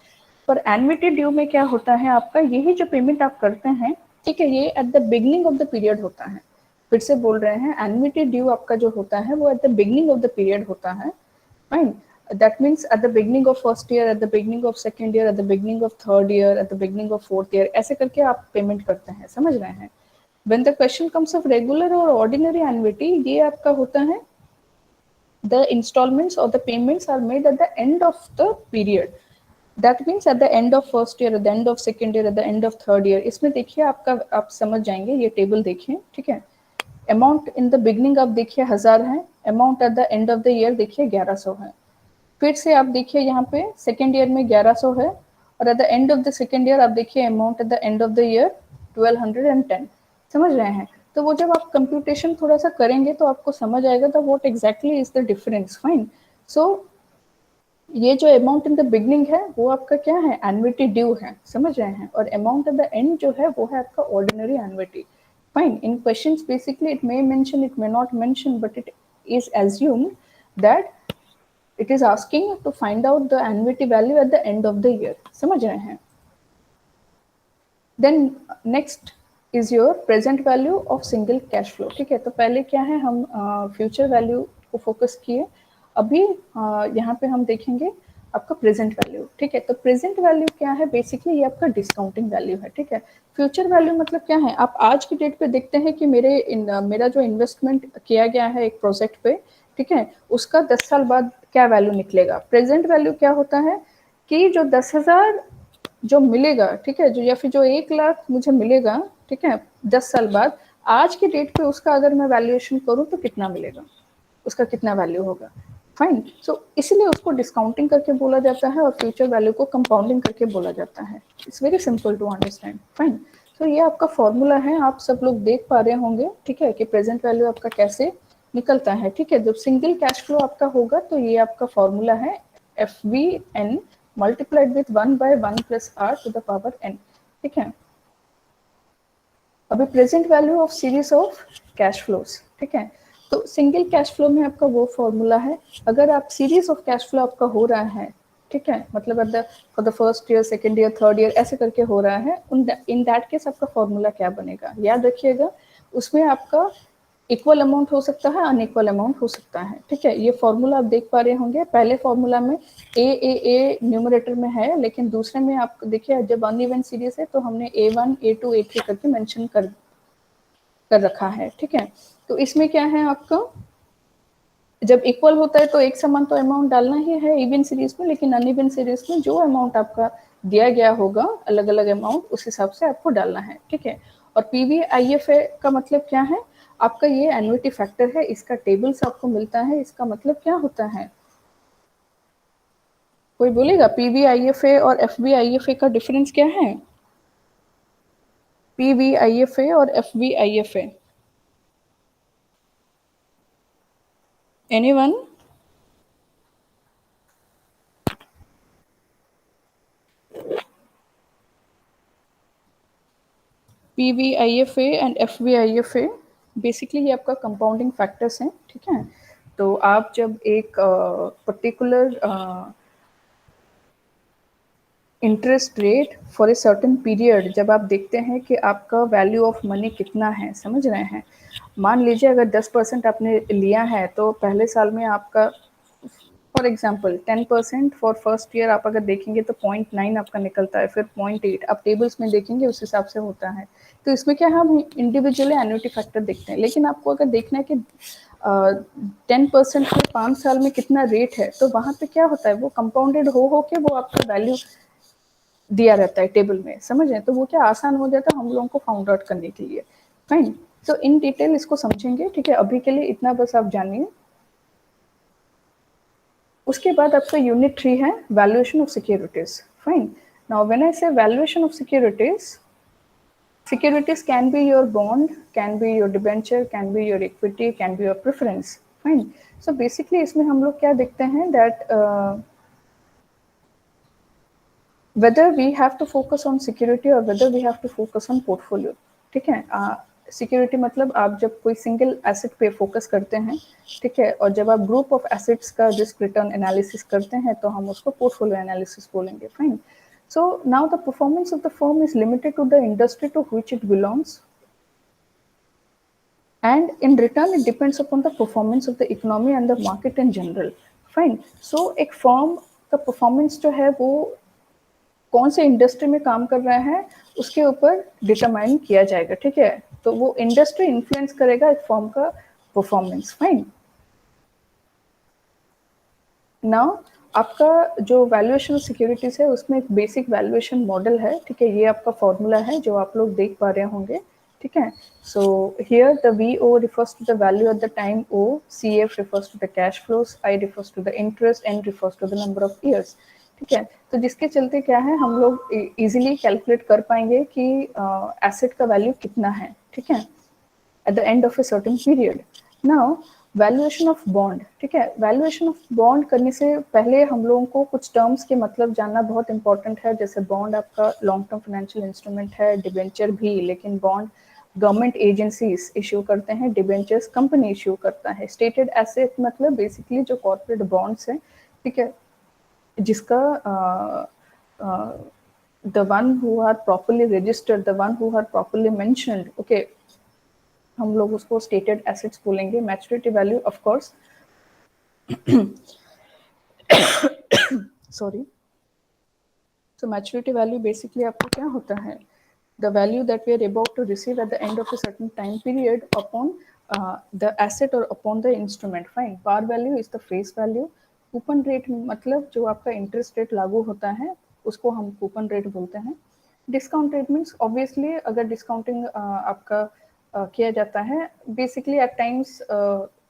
पर एन्युटी ड्यू में क्या होता है आपका, यही जो पेमेंट आप करते हैं, ठीक है, ये at the beginning of the period होता है। फिर से बोल रहे हैं, एन्युटी ड्यू आपका जो होता है वो at the beginning of the period होता है। Fine. That means at the beginning of first year, at the beginning of second year, at the beginning of third year, at the beginning of fourth year, ऐसे करके आप payment करते हैं, समझ रहे हैं। When the question comes of regular और ordinary annuity, ये आपका होता है the installments or the payments are made at the end of the period. That means at the end of first year, at the end of second year, at the end of third year. इसमें देखिए आपका, आप समझ जाएंगे, ये table देखिए, ठीक है। अमाउंट इन द बिगनिंग आप देखिए 1000 है, amount at the end of the year देखिए 1100 है। फिर से आप देखिए यहाँ पे सेकेंड ईयर में 1100 है, और eight the end of the second year आप देखिए amount at the end of the year 1210। समझ रहे हैं। तो वो जब आप कंप्यूटेशन थोड़ा सा करेंगे तो आपको समझ आएगा the what exactly is the difference. Fine. So ये जो अमाउंट इन द बिगनिंग है वो आपका क्या है, एन्युटी ड्यू है, समझ रहे हैं। और अमाउंट एट द एंड जो है वो है आपका ordinary annuity. Fine. In questions basically it may mention, it may not mention, but it is assumed that it is asking to find out the annuity value at the end of the year। समझ रहे हैं। Then next is your present value of single cash flow. ठीक है, तो पहले क्या है, हम फ्यूचर वैल्यू को फोकस किए। अभी यहाँ पे हम देखेंगे आपका प्रेजेंट वैल्यू। ठीक है, तो प्रेजेंट वैल्यू क्या है, बेसिकली ये आपका डिस्काउंटिंग वैल्यू है। ठीक है, फ्यूचर वैल्यू मतलब क्या है, आप आज की डेट पे देखते हैं कि मेरा जो इन्वेस्टमेंट किया गया है एक प्रोजेक्ट पे, ठीक है, उसका 10 साल बाद क्या वैल्यू निकलेगा। प्रेजेंट वैल्यू क्या होता है कि जो 10,000 जो मिलेगा, ठीक है, जो या फिर जो 1 लाख मुझे मिलेगा, ठीक है, 10 साल बाद, आज की डेट पे उसका अगर मैं वैल्यूएशन करूं तो कितना मिलेगा, उसका कितना वैल्यू होगा। फाइन। सो इसीलिए उसको डिस्काउंटिंग करके बोला जाता है और फ्यूचर वैल्यू को कंपाउंडिंग करके बोला जाता है। It's very simple to understand. Fine. तो ये आपका फॉर्मूला है, आप सब लोग देख पा रहे होंगे, ठीक है, कि प्रेजेंट वैल्यू आपका कैसे निकलता है। ठीक है, जब सिंगल कैश फ्लो आपका होगा तो ये आपका फॉर्मूला है F V N multiplied with 1/1 plus R to the power N. ठीक है, अभी present value of series of cash flows. ठीक है, तो सिंगल कैश फ्लो में आपका वो फॉर्मूला है। अगर आप सीरीज ऑफ कैश फ्लो आपका हो रहा है, ठीक है, मतलब for the first year, second year, third year ऐसे करके हो रहा है, इन दैट केस आपका फॉर्मूला क्या बनेगा, याद रखिएगा। उसमें आपका इक्वल अमाउंट हो सकता है, अनइक्वल अमाउंट हो सकता है। ठीक है, ये फॉर्मूला आप देख पा रहे होंगे। पहले फॉर्मूला में ए न्यूमरेटर में है, लेकिन दूसरे में आप देखिए जब अनइवन सीरीज है तो हमने A1 A2 A3 करके मेंशन कर रखा है। ठीक है, तो इसमें क्या है आपका, जब इक्वल होता है तो एक समान तो अमाउंट डालना ही है इवन सीरीज में, लेकिन अनइवन सीरीज में जो अमाउंट आपका दिया गया होगा अलग अलग अमाउंट, उस हिसाब से आपको डालना है। ठीक है, और PVIFA का मतलब क्या है, आपका ये एन्युटी फैक्टर है, इसका टेबल्स आपको मिलता है। इसका मतलब क्या होता है, कोई बोलेगा PVIFA और FVIFA का डिफरेंस क्या है। PVIFA और FVIFA, anyone? PVIFA and FVIFA basically ये आपका कंपाउंडिंग फैक्टर्स हैं। ठीक है, तो आप जब एक particular interest rate for a certain period, जब आप देखते हैं कि आपका वैल्यू ऑफ मनी कितना है, समझ रहे हैं। मान लीजिए अगर 10% आपने लिया है तो पहले साल में आपका, for example 10% for first year आप अगर देखेंगे तो 0.9 आपका निकलता है, फिर 0.8 आप टेबल्स में देखेंगे उस हिसाब से होता है। तो इसमें क्या है, हम इंडिविजुअली एन्युटी फैक्टर देखते हैं, लेकिन आपको अगर देखना है कि 10% में 5 साल में कितना रेट है, तो वहाँ पे क्या होता है, वो कंपाउंडेड हो के वो आपका वैल्यू दिया रहता है टेबल में, समझ रहे हैं। तो वो क्या आसान हो जाता है हम लोगों को फाउंड आउट करने के लिए। फाइन। तो इन डिटेल इसको समझेंगे। ठीक है, अभी के लिए इतना बस आप जानिए। उसके बाद आपका यूनिट 3 है valuation of securities. Fine. Now when I say valuation of securities, Securities can be your bond, can be your debenture, can be your equity, can be your preference. Fine. So basically इसमें हम लोग क्या देखते हैं that whether we have to focus on security or whether we have to focus on portfolio. ठीक है, security मतलब आप जब कोई सिंगल एसेट पे फोकस करते हैं, ठीक है, और जब आप ग्रुप ऑफ एसेट्स का रिस्क रिटर्न एनालिसिस करते हैं तो हम उसको पोर्टफोलियो एनालिसिस बोलेंगे. Fine. So now the performance of the firm is limited to the industry to which it belongs, and in return it depends upon the performance of the economy and the market in general. Fine. So एक firm का performance जो है वो कौन से industry में काम कर रहा है उसके ऊपर डिटरमाइन किया जाएगा. ठीक है, तो वो इंडस्ट्री इन्फ्लुएंस करेगा एक फर्म का परफॉर्मेंस. फाइन. नाउ आपका जो वैल्यूएशन ऑफ सिक्योरिटीज है उसमें एक बेसिक वैल्यूएशन मॉडल है. ठीक है, ये आपका फॉर्मूला है जो आप लोग देख पा रहे होंगे. ठीक है, so here the VO refers to the value at the time O, CF refers to the cash flows, I refers to the interest, N refers to the number of years. ठीक है, तो जिसके चलते क्या है हम लोग इजीली कैलकुलेट कर पाएंगे कि एसेट का वैल्यू कितना है. ठीक है, at the end of a certain period. Now valuation of bond. ठीक है, वैल्यूएशन ऑफ बॉन्ड करने से पहले हम लोगों को कुछ टर्म्स के मतलब जानना बहुत इंपॉर्टेंट है. जैसे बॉन्ड आपका लॉन्ग टर्म फाइनेंशियल इंस्ट्रूमेंट है, डिबेंचर भी, लेकिन बॉन्ड गवर्नमेंट एजेंसीज इश्यू करते हैं, डिबेंचर्स कंपनी इश्यू करता है. स्टेटेड एसेट मतलब बेसिकली जो कॉर्पोरेट बॉन्ड्स हैं, ठीक है, जिसका the one who are properly registered, the one who are properly mentioned, okay, हम लोग उसको स्टेटेड एसेट्स बोलेंगे. Maturity value of course, sorry, so maturity value basically आपको क्या होता है, the value that we are about to receive at the end of a certain time period upon the asset और upon the instrument. Fine. Par value is the face value. Coupon rate मतलब जो आपका interest rate लागू होता है उसको हम coupon rate बोलते हैं. डिस्काउंट रेट मीन्स ऑब्वियसली अगर डिस्काउंटिंग आपका किया जाता है, बेसिकली एट टाइम्स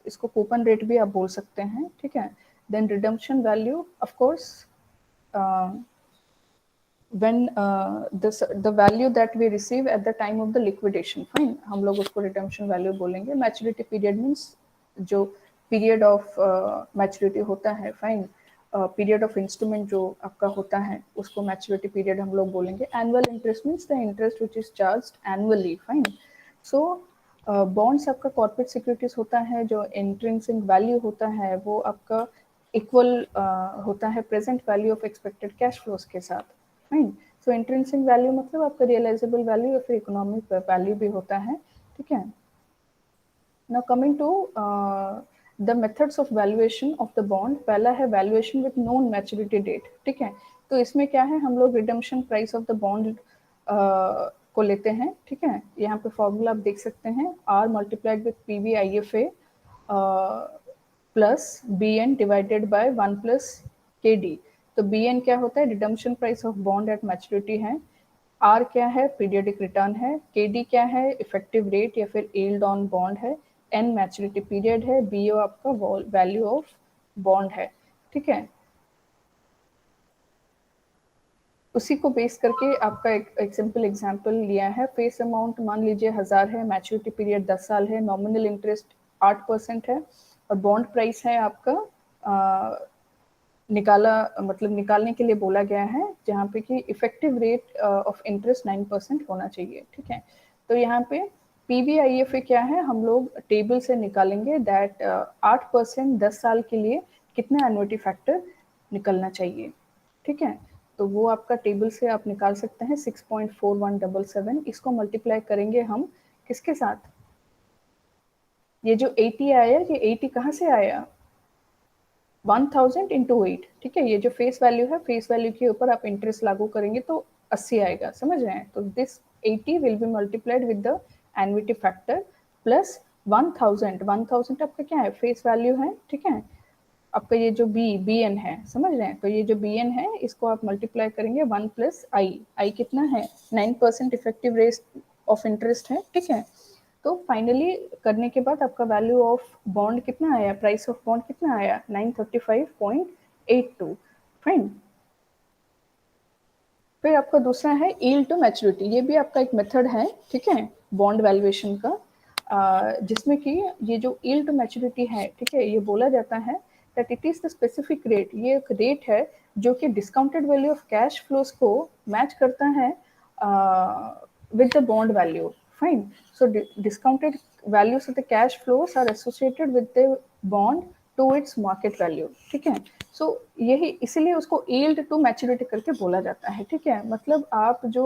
इसको कूपन रेट भी आप बोल सकते हैं. ठीक है, then redemption value of course when the value that we receive at the time of the liquidation. Fine, हम लोग उसको redemption value बोलेंगे. maturity period means जो period of maturity होता है. Fine. Period of instrument जो आपका होता है उसको maturity period हम लोग बोलेंगे. annual interest means the interest which is charged annually. Fine. So bonds आपका corporate securities होता है, जो intrinsic value होता है वो आपका equal होता है present value of expected cash flows के साथ. फाइन. सो इंट्रिंसिक वैल्यू मतलब आपका रियलाइजेबल वैल्यू या फिर इकोनॉमिक वैल्यू भी होता है. ठीक है. Now coming to the methods of valuation of the bond. पहला है valuation with known maturity date. ठीक है, तो इसमें क्या है हम लोग redemption price of the bond को लेते हैं. ठीक है, यहाँ पे फॉर्मूला आप देख सकते हैं, R multiplied with PV/IFA plus BN divided by 1 plus KD. तो BN क्या होता है, redemption price of bond at maturity है. R क्या है, पीरियडिक रिटर्न है. KD क्या है, इफेक्टिव रेट या फिर यील्ड ऑन बॉन्ड है. N मैच्योरिटी पीरियड है. BO आपका वैल्यू ऑफ बॉन्ड है. ठीक है, उसी को बेस करके आपका एक सिंपल एग्जांपल लिया है. फेस अमाउंट मान लीजिए 1000 है, मैच्योरिटी पीरियड 10 साल है, नॉमिनल इंटरेस्ट 8% है और बॉन्ड प्राइस है आपका निकाला मतलब निकालने के लिए बोला गया है जहाँ पे कि इफेक्टिव रेट ऑफ इंटरेस्ट 9% होना चाहिए. ठीक है, तो यहाँ पे PV/IFA क्या है हम लोग टेबल से निकालेंगे दैट 8% 10 साल के लिए कितना एन्युटी फैक्टर निकलना चाहिए. ठीक है, तो वो आपका टेबल से आप निकाल सकते हैं 6.4177. इसको मल्टीप्लाई करेंगे हम किसके साथ, ये जो 80 आया, ये 80 कहाँ से आया, 1000 इंटू 8. ठीक है, ये जो फेस वैल्यू है, फेस वैल्यू के ऊपर आप इंटरेस्ट लागू करेंगे तो 80 आएगा. समझ रहे हैं, तो this 80 will be multiplied with the annuity factor plus 1000 आपका क्या है, फेस वैल्यू है. ठीक है, आपका ये जो BN है, समझ रहे हैं, तो ये जो BN है इसको आप मल्टीप्लाई करेंगे 1 प्लस आई कितना है, 9% इफेक्टिव रेट ऑफ इंटरेस्ट है. ठीक है, तो फाइनली करने के बाद आपका वैल्यू ऑफ बॉन्ड कितना आया, प्राइस ऑफ बॉन्ड कितना आया, 935.82. फाइन. फिर आपका दूसरा है यील्ड टू मैच्योरिटी, ये भी आपका एक मेथड है, ठीक है, बॉन्ड वैल्यूएशन का, जिसमें कि ये जो यील्ड टू मैच्योरिटी है, ठीक है, ये बोला जाता है that it is the specific rate, ये एक रेट है जो कि discounted value of cash flows को मैच करता है with the bond value. Fine. So discounted values of the cash flows are associated with the bond to its market value. ठीक है. So यही इसीलिए उसको yield to maturity करके बोला जाता है. ठीक है. मतलब आप जो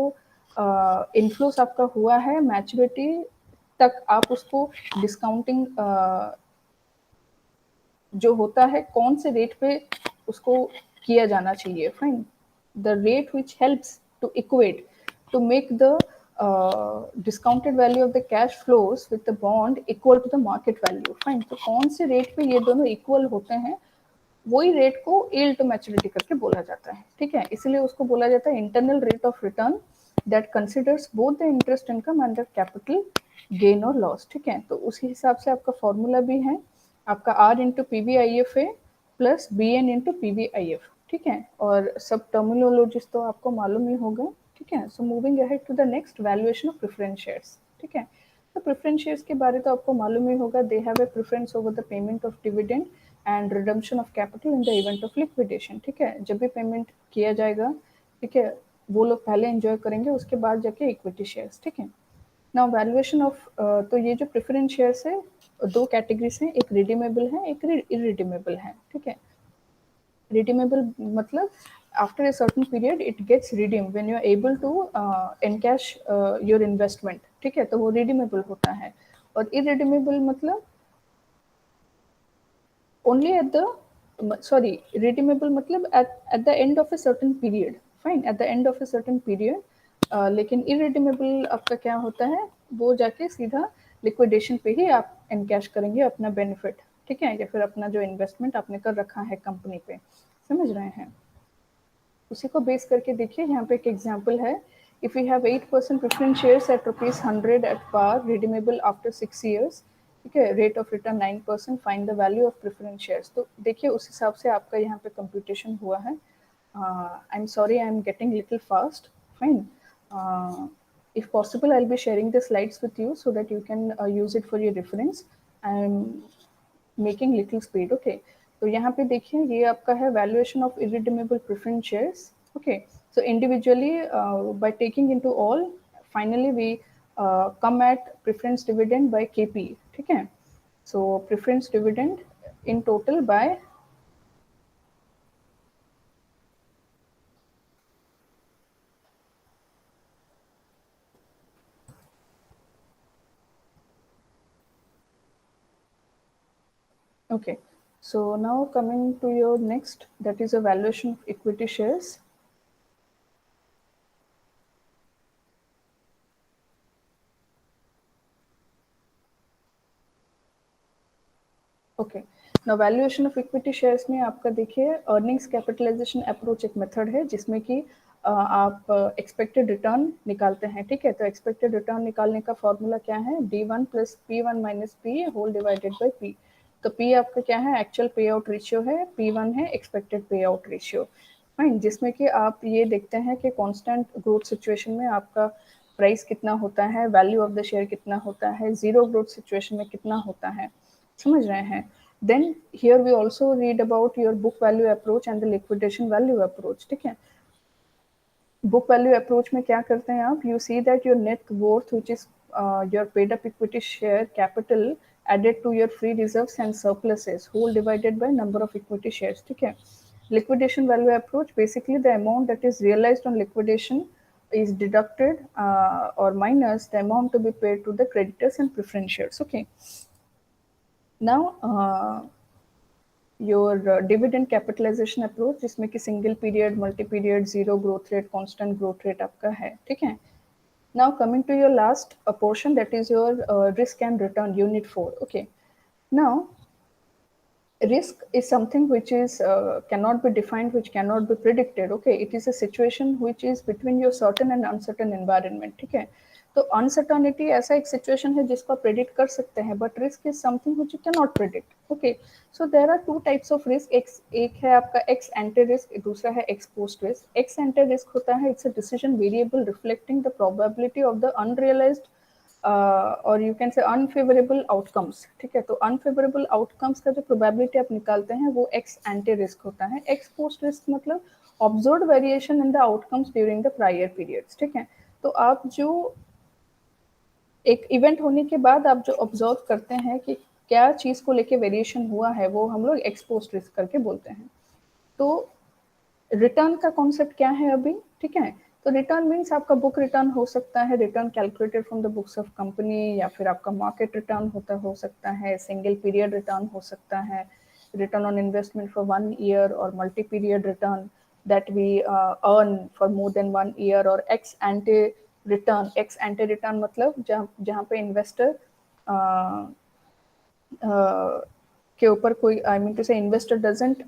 इन्फ्लोस आपका हुआ है मैच्योरिटी तक आप उसको डिस्काउंटिंग जो होता है कौन से रेट पे उसको किया जाना चाहिए. Fine. The rate which helps to equate to make the discounted value of the cash flows with the bond equal to the market value. Fine. तो कौन से रेट पे ये दोनों इक्वल होते हैं वही रेट को यील्ड टू मैच्योरिटी करके बोला जाता है. ठीक है. इसलिए उसको बोला जाता है internal rate of return that considers both the interest income and the capital gain और लॉस. ठीक है. तो उसी हिसाब से आपका फॉर्मूला भी है आपका R into P V I F A plus B N into P V I F. ठीक है. और सब टर्मिनोलॉजीज तो आपको मालूम ही होगा. ठीक है. So moving ahead to the next valuation of preference shares. ठीक है. तो प्रेफरेंस शेयर्स के बारे तो आपको मालूम ही होगा. They have a preference over the payment of dividend and redemption of capital in the event of liquidation. ठीक है. जब भी पेमेंट किया जाएगा, ठीक है, वो लोग पहले एंजॉय करेंगे, उसके बाद जाके इक्विटी शेयर्स. ठीक है. नाउ वैल्यूएशन ऑफ तो ये जो प्रेफरेंस शेयर्स है दो कैटेगरीज हैं, एक रिडीमेबल है एक इरिडीमेबल है. ठीक है. रिडीमेबल मतलब after a certain period it gets redeemed when you are able to encash your investment. ठीक है. तो वो रिडीमेबल होता है. और इरिडीमेबल मतलब only at the redeemable मतलब at the end of a certain period. Fine. At the end of a certain period. लेकिन irredeemable आपका क्या होता है, वो जाके सीधा लिक्विडेशन पे ही आप एनकैश करेंगे अपना बेनिफिट. ठीक है. या फिर अपना जो इन्वेस्टमेंट आपने कर रखा है कंपनी पे. समझ रहे हैं. उसी को बेस करके देखिए यहाँ पे एक एग्जांपल है. If you have 8% preference shares at ₹100 at par redeemable after 6 years. ठीक है. Rate of return 9%. Find the value of preference shares. तो देखिए उस हिसाब से आपका यहाँ पे कंप्यूटेशन हुआ है. I am sorry I am getting little fast. Fine. if possible I'll be sharing the slides with you so that you can use it for your reference. I am making little speed. Okay. तो यहाँ पे देखिए ये आपका है valuation of irredeemable preference shares. Okay. So individually by taking into all finally we come at preference dividend by KP. ठीक है. So preference dividend in total by okay. So now coming to your next, that is a valuation of equity shares. Okay. Now valuation of equity shares में आपका देखिए earnings capitalisation approach एक method है जिसमें कि आप एक्सपेक्टेड रिटर्न निकालते हैं. ठीक है. तो एक्सपेक्टेड रिटर्न निकालने का फॉर्मूला क्या है, D1 plus P1 minus P whole divided by P. तो P आपका क्या है, एक्चुअल पे आउट रेशियो है. P1 है एक्सपेक्टेड पे आउट रेशियो. फाइन. जिसमें कि आप ये देखते हैं कि कांस्टेंट ग्रोथ सिचुएशन में आपका प्राइस कितना होता है, वैल्यू ऑफ द शेयर कितना होता है, जीरो ग्रोथ सिचुएशन में कितना होता है. समझ रहे हैं. Then here we also read about your book value approach and the liquidation value approach. ठीक है. बुक वैल्यू अप्रोच में क्या करते हैं आप, you see that your net worth which is your paid up equity share capital added to your free reserves and surpluses whole divided by number of equity shares. ठीक है. Liquidation value approach, basically the amount that is realized on liquidation is deducted or minus the amount to be paid to the creditors and preference shares. Okay. Now your dividend capitalization approach जिसमें कि single period, multi period, zero growth rate, constant growth rate आपका है. ठीक है. Now coming to your last portion, that is your risk and return, unit 4. Okay. Now risk is something which is cannot be defined, which cannot be predicted. Okay. It is a situation which is between your certain and uncertain environment. ठीक है. तो uncertainty ऐसा एक situation है जिसको आप predict कर सकते हैं, but risk is something which you can not predict. Okay, so there are two types of risk, एक है आपका एक्स एंटे रिस्क, दूसरा है ex post risk. Ex ante risk होता है it's a decision variable reflecting the probability of the unrealised और you can say unfavourable outcomes. ठीक है, तो अनफेवरेबल आउटकम्स का जो प्रोबेबिलिटी आप निकालते हैं वो एक्स एंटे रिस्क होता है। एक्स पोस्ट रिस्क मतलब observed variation in the outcomes during the prior periods. ठीक है, तो आप जो एक इवेंट होने के बाद आप जो ऑब्जर्व करते हैं कि क्या चीज़ को लेके वेरिएशन हुआ है, वो हम लोग एक्स पोस्ट रिस्क करके बोलते हैं। तो रिटर्न का कॉन्सेप्ट क्या है अभी, ठीक है, तो रिटर्न मीन्स आपका बुक रिटर्न हो सकता है, return calculated from the books of company, या फिर आपका मार्केट रिटर्न हो सकता है, सिंगल पीरियड रिटर्न हो सकता है, return on investment for 1 year और multi period return that we earn for more than 1 year, और ex ante return. X एंटे return मतलब जहाँ पे इन्वेस्टर के ऊपर कोई, आई मीन टू से investor doesn't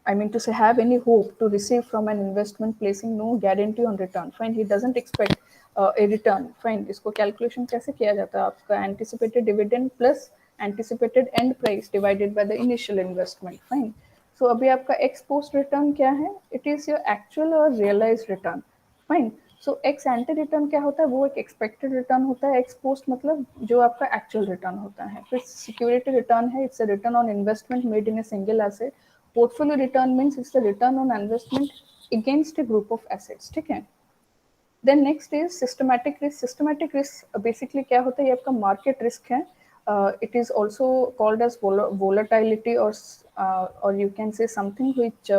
I mean to say have any hope to receive from an investment, placing no guarantee on return. Fine, he doesn't expect a return. Fine, इसको calculation कैसे किया जाता है, आपका anticipated dividend plus anticipated end price divided by the initial investment. Fine, so अभी आपका ex post return क्या है, इट इज योर एक्चुअल और realise return. Fine, so ex ante return क्या होता है, वो एक एक्सपेक्टेड रिटर्न होता है। एक्स पोस्ट मतलब जो आपका एक्चुअल रिटर्न होता है। फिर सिक्योरिटी रिटर्न है, it's a return on investment made in a single asset. Portfolio return means it's the return on investment against a group of assets. ठीक है, then next is systematic risk. Systematic risk basically क्या होता है, ये आपका market risk है। It is also called as volatility और you can say something which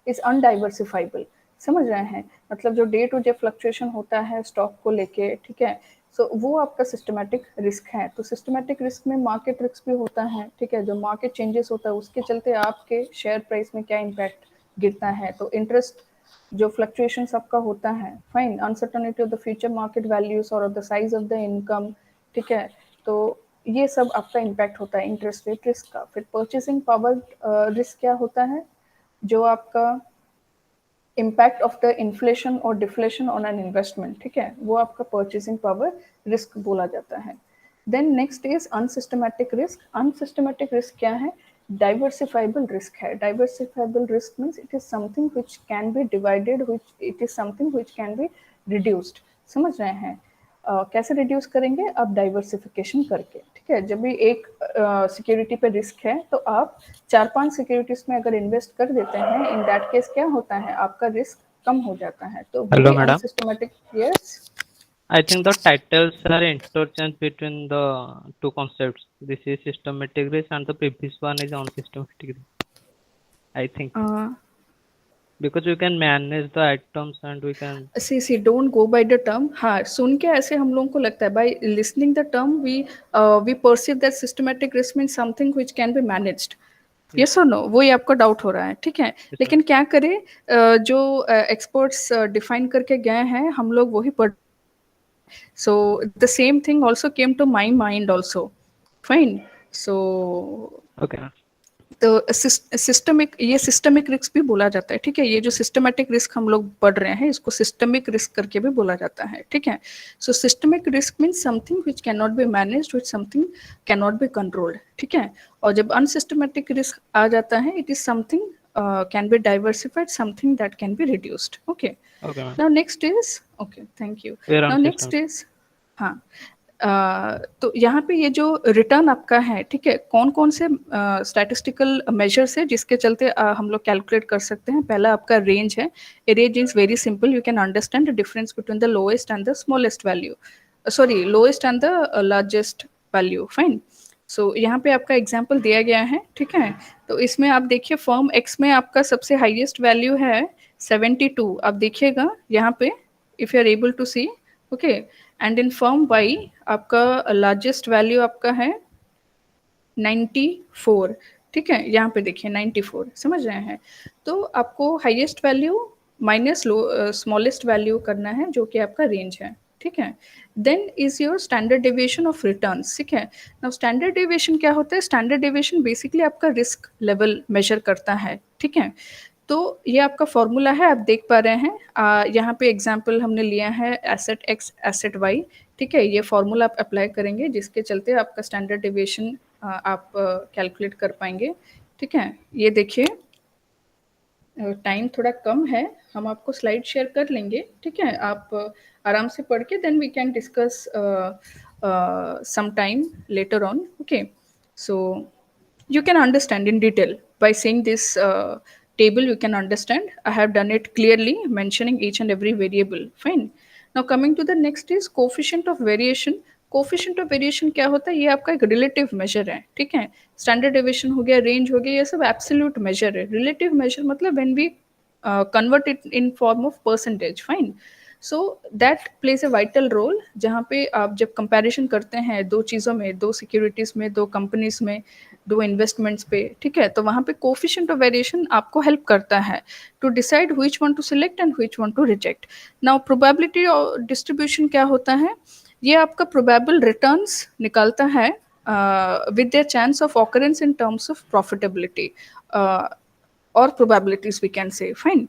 is undiversifiable. समझ रहे हैं, मतलब जो डे टू डे फ्लक्चुएशन होता है स्टॉक को लेके, ठीक है, सो वो आपका सिस्टमैटिक रिस्क है। तो सिस्टमैटिक रिस्क में मार्केट रिस्क भी होता है, ठीक है, जो मार्केट चेंजेस होता है उसके चलते आपके शेयर प्राइस में क्या इम्पैक्ट गिरता है। तो इंटरेस्ट जो फ्लक्चुएशन आपका होता है, fine, uncertainty of the future market values और of the size of the income, ठीक है, तो ये सब आपका इम्पैक्ट होता है इंटरेस्ट रेट रिस्क का। फिर परचेसिंग पावर रिस्क क्या होता है, जो आपका इम्पैक्ट ऑफ द इन्फ्लेशन और डिफ्लेशन ऑन एन इन्वेस्टमेंट, ठीक है, वो आपका परचेसिंग पावर रिस्क बोला जाता है। Then next is unsystematic risk. Unsystematic risk क्या है, डाइवर्सिफाइबल रिस्क है। Diversifiable risk means it is something which can be divided, which it is something which can be reduced. समझ रहे हैं, कैसे रिड्यूस करेंगे, आप डाइवर्सिफिकेशन करके। ठीक है, जब भी एक सिक्योरिटी पे रिस्क है तो आप 4-5 सिक्योरिटीज में अगर इन्वेस्ट कर देते हैं, इन दैट केस क्या होता है, आपका रिस्क कम हो जाता है। तो Hello, वही madam. Unsystematic, yes. I think the titles are interchanged between the two concepts. This is systematic risk and the previous one is unsystematic risk. I think because we can manage the items and we can. See don't go by the term. हाँ, सुन के ऐसे हम लोगों को लगता है, by listening the term we perceive that systematic risk mean something which can be managed. Yes और नो, वही आपका डाउट हो रहा है, ठीक है। Yes, लेकिन क्या करें, जो एक्सपर्ट्स डिफाइन करके गए हैं हम लोग वही पढ़। So the same thing also came to my mind also. Fine, so okay. तो सिस्टमिक, ये सिस्टमिक रिस्क भी बोला जाता है, ठीक है। ये जो सिस्टमेटिक रिस्क हम लोग पढ़ रहे हैं इसको सिस्टमिक रिस्क करके भी बोला जाता है, ठीक है। So systemic risk means something which can not be managed, which something can not be controlled, ठीक है। और जब अनसिस्टमेटिक रिस्क आ जाता है, it is something can be diversified, something that can be reduced. Okay, Okay, ma'am. Now next is, okay, thank you. We are now on next system. Is, हाँ, तो यहाँ पे ये जो रिटर्न आपका है, ठीक है, कौन कौन से स्टैटिस्टिकल मेजर्स है जिसके चलते हम लोग कैलकुलेट कर सकते हैं। पहला आपका रेंज है। A range is very simple, you can understand the difference between the lowest and the smallest value, sorry, lowest and the largest value. Fine, so यहाँ पे आपका एग्जाम्पल दिया गया है, ठीक है। तो इसमें आप देखिए फर्म एक्स में आपका सबसे हाईएस्ट वैल्यू है 72। आप देखिएगा यहाँ पे, if you are able to see, okay, and in firm Y आपका लार्जेस्ट वैल्यू आपका है 94, ठीक है। यहाँ पे देखिए 94, समझ रहे हैं। तो आपको highest value minus smallest value करना है, जो कि आपका रेंज है, ठीक है। Then is your standard deviation of returns, ठीक है। नाउ स्टैंडर्ड डेविएशन क्या होता है, स्टैंडर्ड डेविएशन बेसिकली आपका रिस्क लेवल मेजर करता है, ठीक है। तो ये आपका फॉर्मूला है, आप देख पा रहे हैं। यहाँ पे एग्जांपल हमने लिया है एसेट एक्स एसेट वाई, ठीक है। ये फॉर्मूला आप अप्लाई करेंगे जिसके चलते आपका स्टैंडर्ड डेविएशन आप कैलकुलेट कर पाएंगे, ठीक है। ये देखिए, टाइम थोड़ा कम है, हम आपको स्लाइड शेयर कर लेंगे, ठीक है। आप आराम से पढ़ के then we can discuss some time later on, okay. So you can understand in detail by seeing this table. You can understand, I have done it clearly mentioning each and every variable, fine. Now coming to the next is coefficient of variation. Coefficient of variation क्या होता है? ये आपका एक relative major है, ठीक है। Standard deviation हो गया, रेंज हो गया, ये सब एब्सोल्यूट मेजर है। रिलेटिव मेजर मतलब when we convert it in form of percentage, fine. So that plays a vital role, जहाँ पे आप जब कंपैरिजन करते हैं दो चीज़ों में, दो सिक्योरिटीज़ में, दो कंपनीज में, दो इन्वेस्टमेंट्स पे, ठीक है, तो वहाँ पे कोफिशिएंट ऑफ वेरिएशन आपको हेल्प करता है to decide which one to select and which one to reject. Now probability distribution क्या होता है? ये आपका प्रोबेबल रिटर्न्स निकालता है with the chance of occurrence in terms of profitability और probabilities we can say, fine.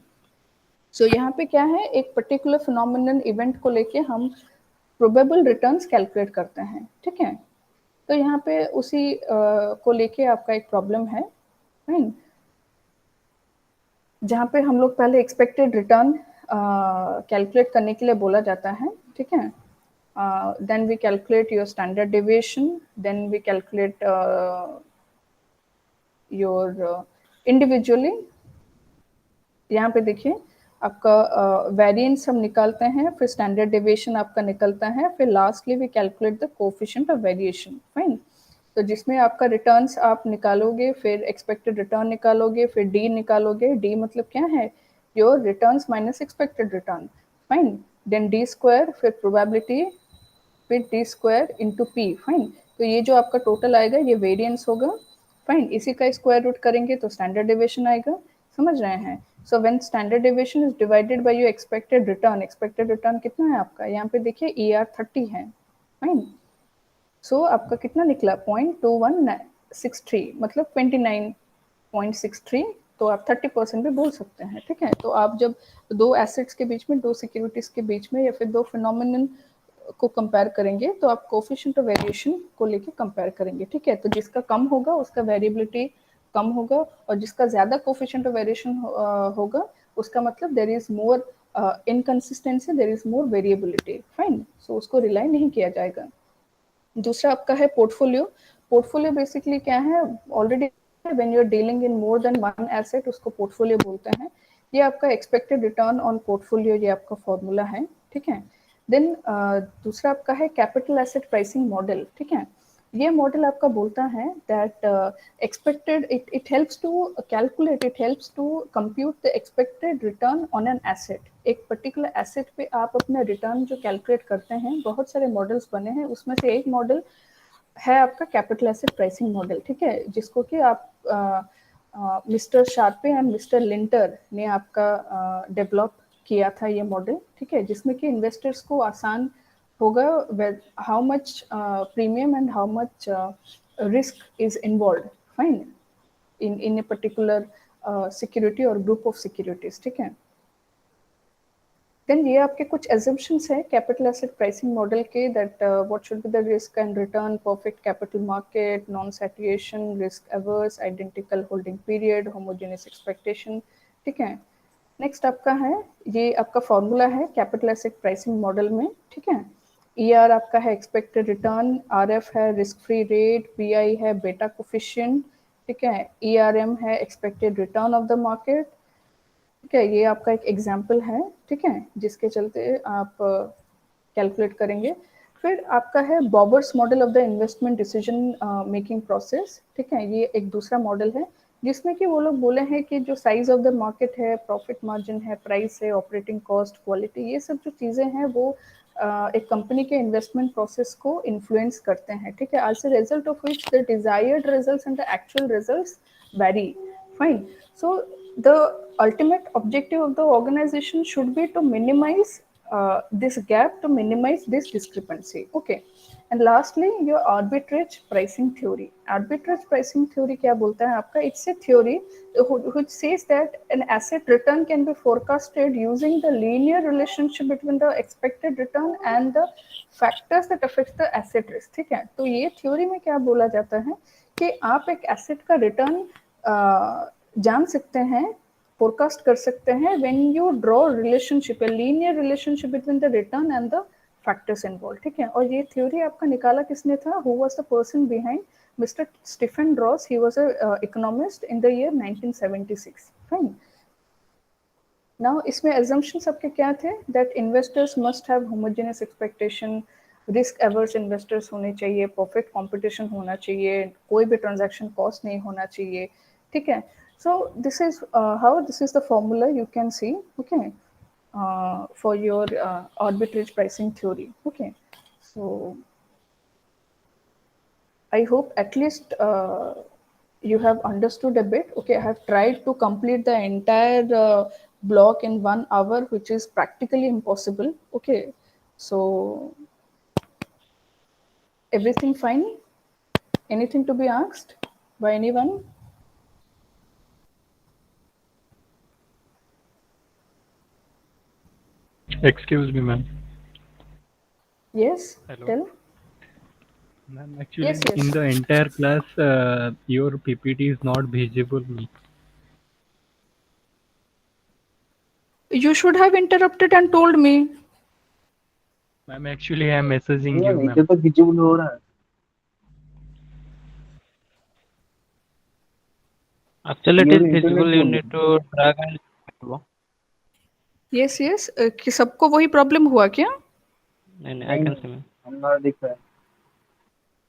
So यहाँ पे क्या है, एक पर्टिकुलर फिनोमिनल इवेंट को लेके हम प्रोबेबल रिटर्न्स कैलकुलेट करते हैं, ठीक है। तो यहाँ पे उसी को लेके आपका एक प्रॉब्लम है, फाइन, जहाँ पे हम लोग पहले एक्सपेक्टेड रिटर्न कैलकुलेट करने के लिए बोला जाता है, ठीक है। Then we calculate your standard deviation, then we calculate your individually. यहाँ पे देखिए, आपका वेरिएंस हम निकालते हैं, फिर स्टैंडर्ड डेविएशन आपका निकलता है, फिर lastly we calculate the coefficient of variation, fine. तो जिसमें आपका रिटर्न्स आप निकालोगे, फिर एक्सपेक्टेड रिटर्न निकालोगे, फिर डी निकालोगे। डी मतलब क्या है? Your returns minus expected return, fine. Then D square, फिर प्रोबेबिलिटी, फिर T square into P, fine. तो ये जो आपका टोटल आएगा ये वेरिएंस होगा, फाइन। इसी का स्क्वायर रूट करेंगे तो स्टैंडर्ड डेविएशन आएगा, समझ रहे हैं। So when standard deviation is divided by your expected return कितना है आपका? यहाँ पे देखिए ER 30 है, फाइन। सो आपका कितना निकला? 0.2163, मतलब 29.63। तो आप 30% भी बोल सकते हैं, ठीक है। तो आप जब दो एसेट्स के बीच में, दो सिक्योरिटीज के बीच में, या फिर दो फिनोमिनन को कंपेयर करेंगे तो आप कोफिशिएंट ऑफ वेरिएशन को लेके कंपेयर करेंगे, ठीक है। तो जिसका कम होगा उसका वेरिएबिलिटी कम होगा, और जिसका ज्यादा कोफिशिएंट ऑफ वेरिएशन होगा उसका मतलब there is more inconsistency, there is more variability, fine. So उसको रिलाई नहीं किया जाएगा। दूसरा आपका है पोर्टफोलियो। पोर्टफोलियो बेसिकली क्या है? Already when you are dealing in more than one asset, उसको पोर्टफोलियो बोलते हैं। ये आपका एक्सपेक्टेड रिटर्न ऑन पोर्टफोलियो, ये आपका फॉर्मूला है, ठीक है। देन दूसरा आपका है कैपिटल एसेट प्राइसिंग मॉडल, ठीक है। ये मॉडल आपका बोलता है that expected, it helps to calculate, it helps to compute the expected return on an asset. एक पर्टिकुलर एसेट पे आप अपना रिटर्न जो कैलकुलेट करते हैं, बहुत सारे मॉडल्स बने हैं, उसमें से एक मॉडल है आपका कैपिटल एसेट प्राइसिंग मॉडल, ठीक है, जिसको कि आप mister Sharpe and mister lintel ने आपका डेवलप किया था ये मॉडल, ठीक है, जिसमें कि इन्वेस्टर्स को आसान होगा how much premium and how much risk is involve, fine, in a particular security और ग्रुप ऑफ सिक्योरिटीज, ठीक है। देन ये आपके कुछ एजम्पशंस है कैपिटल एसेट प्राइसिंग मॉडल के, that what should be the risk and return, perfect capital market, non saturation, risk averse, identical holding period, homogeneous expectation, ठीक है। नेक्स्ट आपका है, ये आपका फॉर्मूला है कैपिटल एसेट प्राइसिंग मॉडल में, ठीक है। ER आपका है एक्सपेक्टेड रिटर्न, RF है रिस्क फ्री रेट, PI है बेटा कोफिशिएंट, ठीक है, ERM है expected return of the market, ठीक है। ये आपका एक एग्जाम्पल है, ठीक है, जिसके चलते आप कैलकुलेट करेंगे। फिर आपका है Bobber's model of the investment decision making process, ठीक है। ये एक दूसरा मॉडल है जिसमें कि वो लोग बोले हैं कि जो साइज ऑफ द मार्केट है, प्रॉफिट मार्जिन है, प्राइस है, ऑपरेटिंग कॉस्ट, क्वालिटी, ये सब जो चीज़ें हैं वो एक कंपनी के इन्वेस्टमेंट प्रोसेस को इन्फ्लुएंस करते हैं, ठीक है। As a result of which the desired results and the actual results vary, fine. So the ultimate objective of the organization should be to minimize this gap, to minimize this discrepancy, okay. And lastly your arbitrage pricing theory. Arbitrage pricing theory क्या बोलता है आपका? It's a theory which says that an asset return can be forecasted using the linear relationship between the expected return and the factors that affect the asset risk. ठीक है, तो ये theory में क्या बोला जाता है कि आप एक एसेट का रिटर्न जान सकते हैं, फोरकास्ट कर सकते हैं when you draw relationship, a linear relationship between the return and the factors involve. ठीक है, और ये थ्योरी आपका निकाला किसने था? Who was the person behind? Mister Stephen Ross. He was a economist in the year 1976. Fine. Now इसमें assumptions सबके क्या थे? That investors must have homogeneous expectation, risk averse investors होने चाहिए, परफेक्ट कंपटीशन होना चाहिए, कोई भी ट्रांजैक्शन कॉस्ट नहीं होना चाहिए. ठीक है, so this is how this is the formula you can see, okay, for your arbitrage pricing theory. Okay, so I hope at least you have understood a bit. Okay, I have tried to complete the entire block in 1 hour, which is practically impossible. Okay, so everything fine? Anything to be asked by anyone? Excuse me, ma'am. Yes, Hello. tell. Ma'am, actually, Yes, in yes. the entire class, your PPT is not visible. You should have interrupted and told me. Ma'am, actually, I am messaging भैया you, नीचे ma'am. तो visible हो रहा है. Actually, it your is internet visible. You बोल need रहे. to drag and Yes, yes. कि सबको वही प्रॉब्लम हुआ क्या? and I नहीं can see. Ma'am. हमारा दिख रहा है.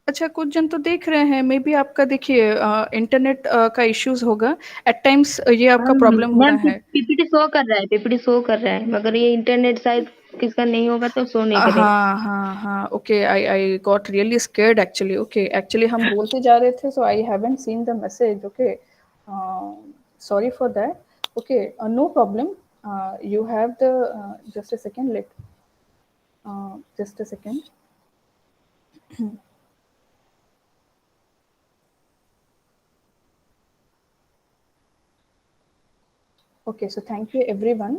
अच्छा, कुछ जन तो देख रहे हैं, मे बी आपका देखिए इंटरनेट का इश्यूज होगा एट टाइम्स, ये आपका मैम प्रॉब्लम हो मैम रहा है. पीपीटी शो कर रहा है, पीपीटी शो कर रहा है, मगर ये इंटरनेट शायद किसका नहीं होगा तो शो नहीं करेगा. हाँ हाँ हाँ, okay, I I got really scared actually. Okay, actually हम बोलते जा रहे थे, so I haven't seen the message. Okay, sorry for that. Okay, no problem. You have the just a second, just a second. Okay, so thank you everyone.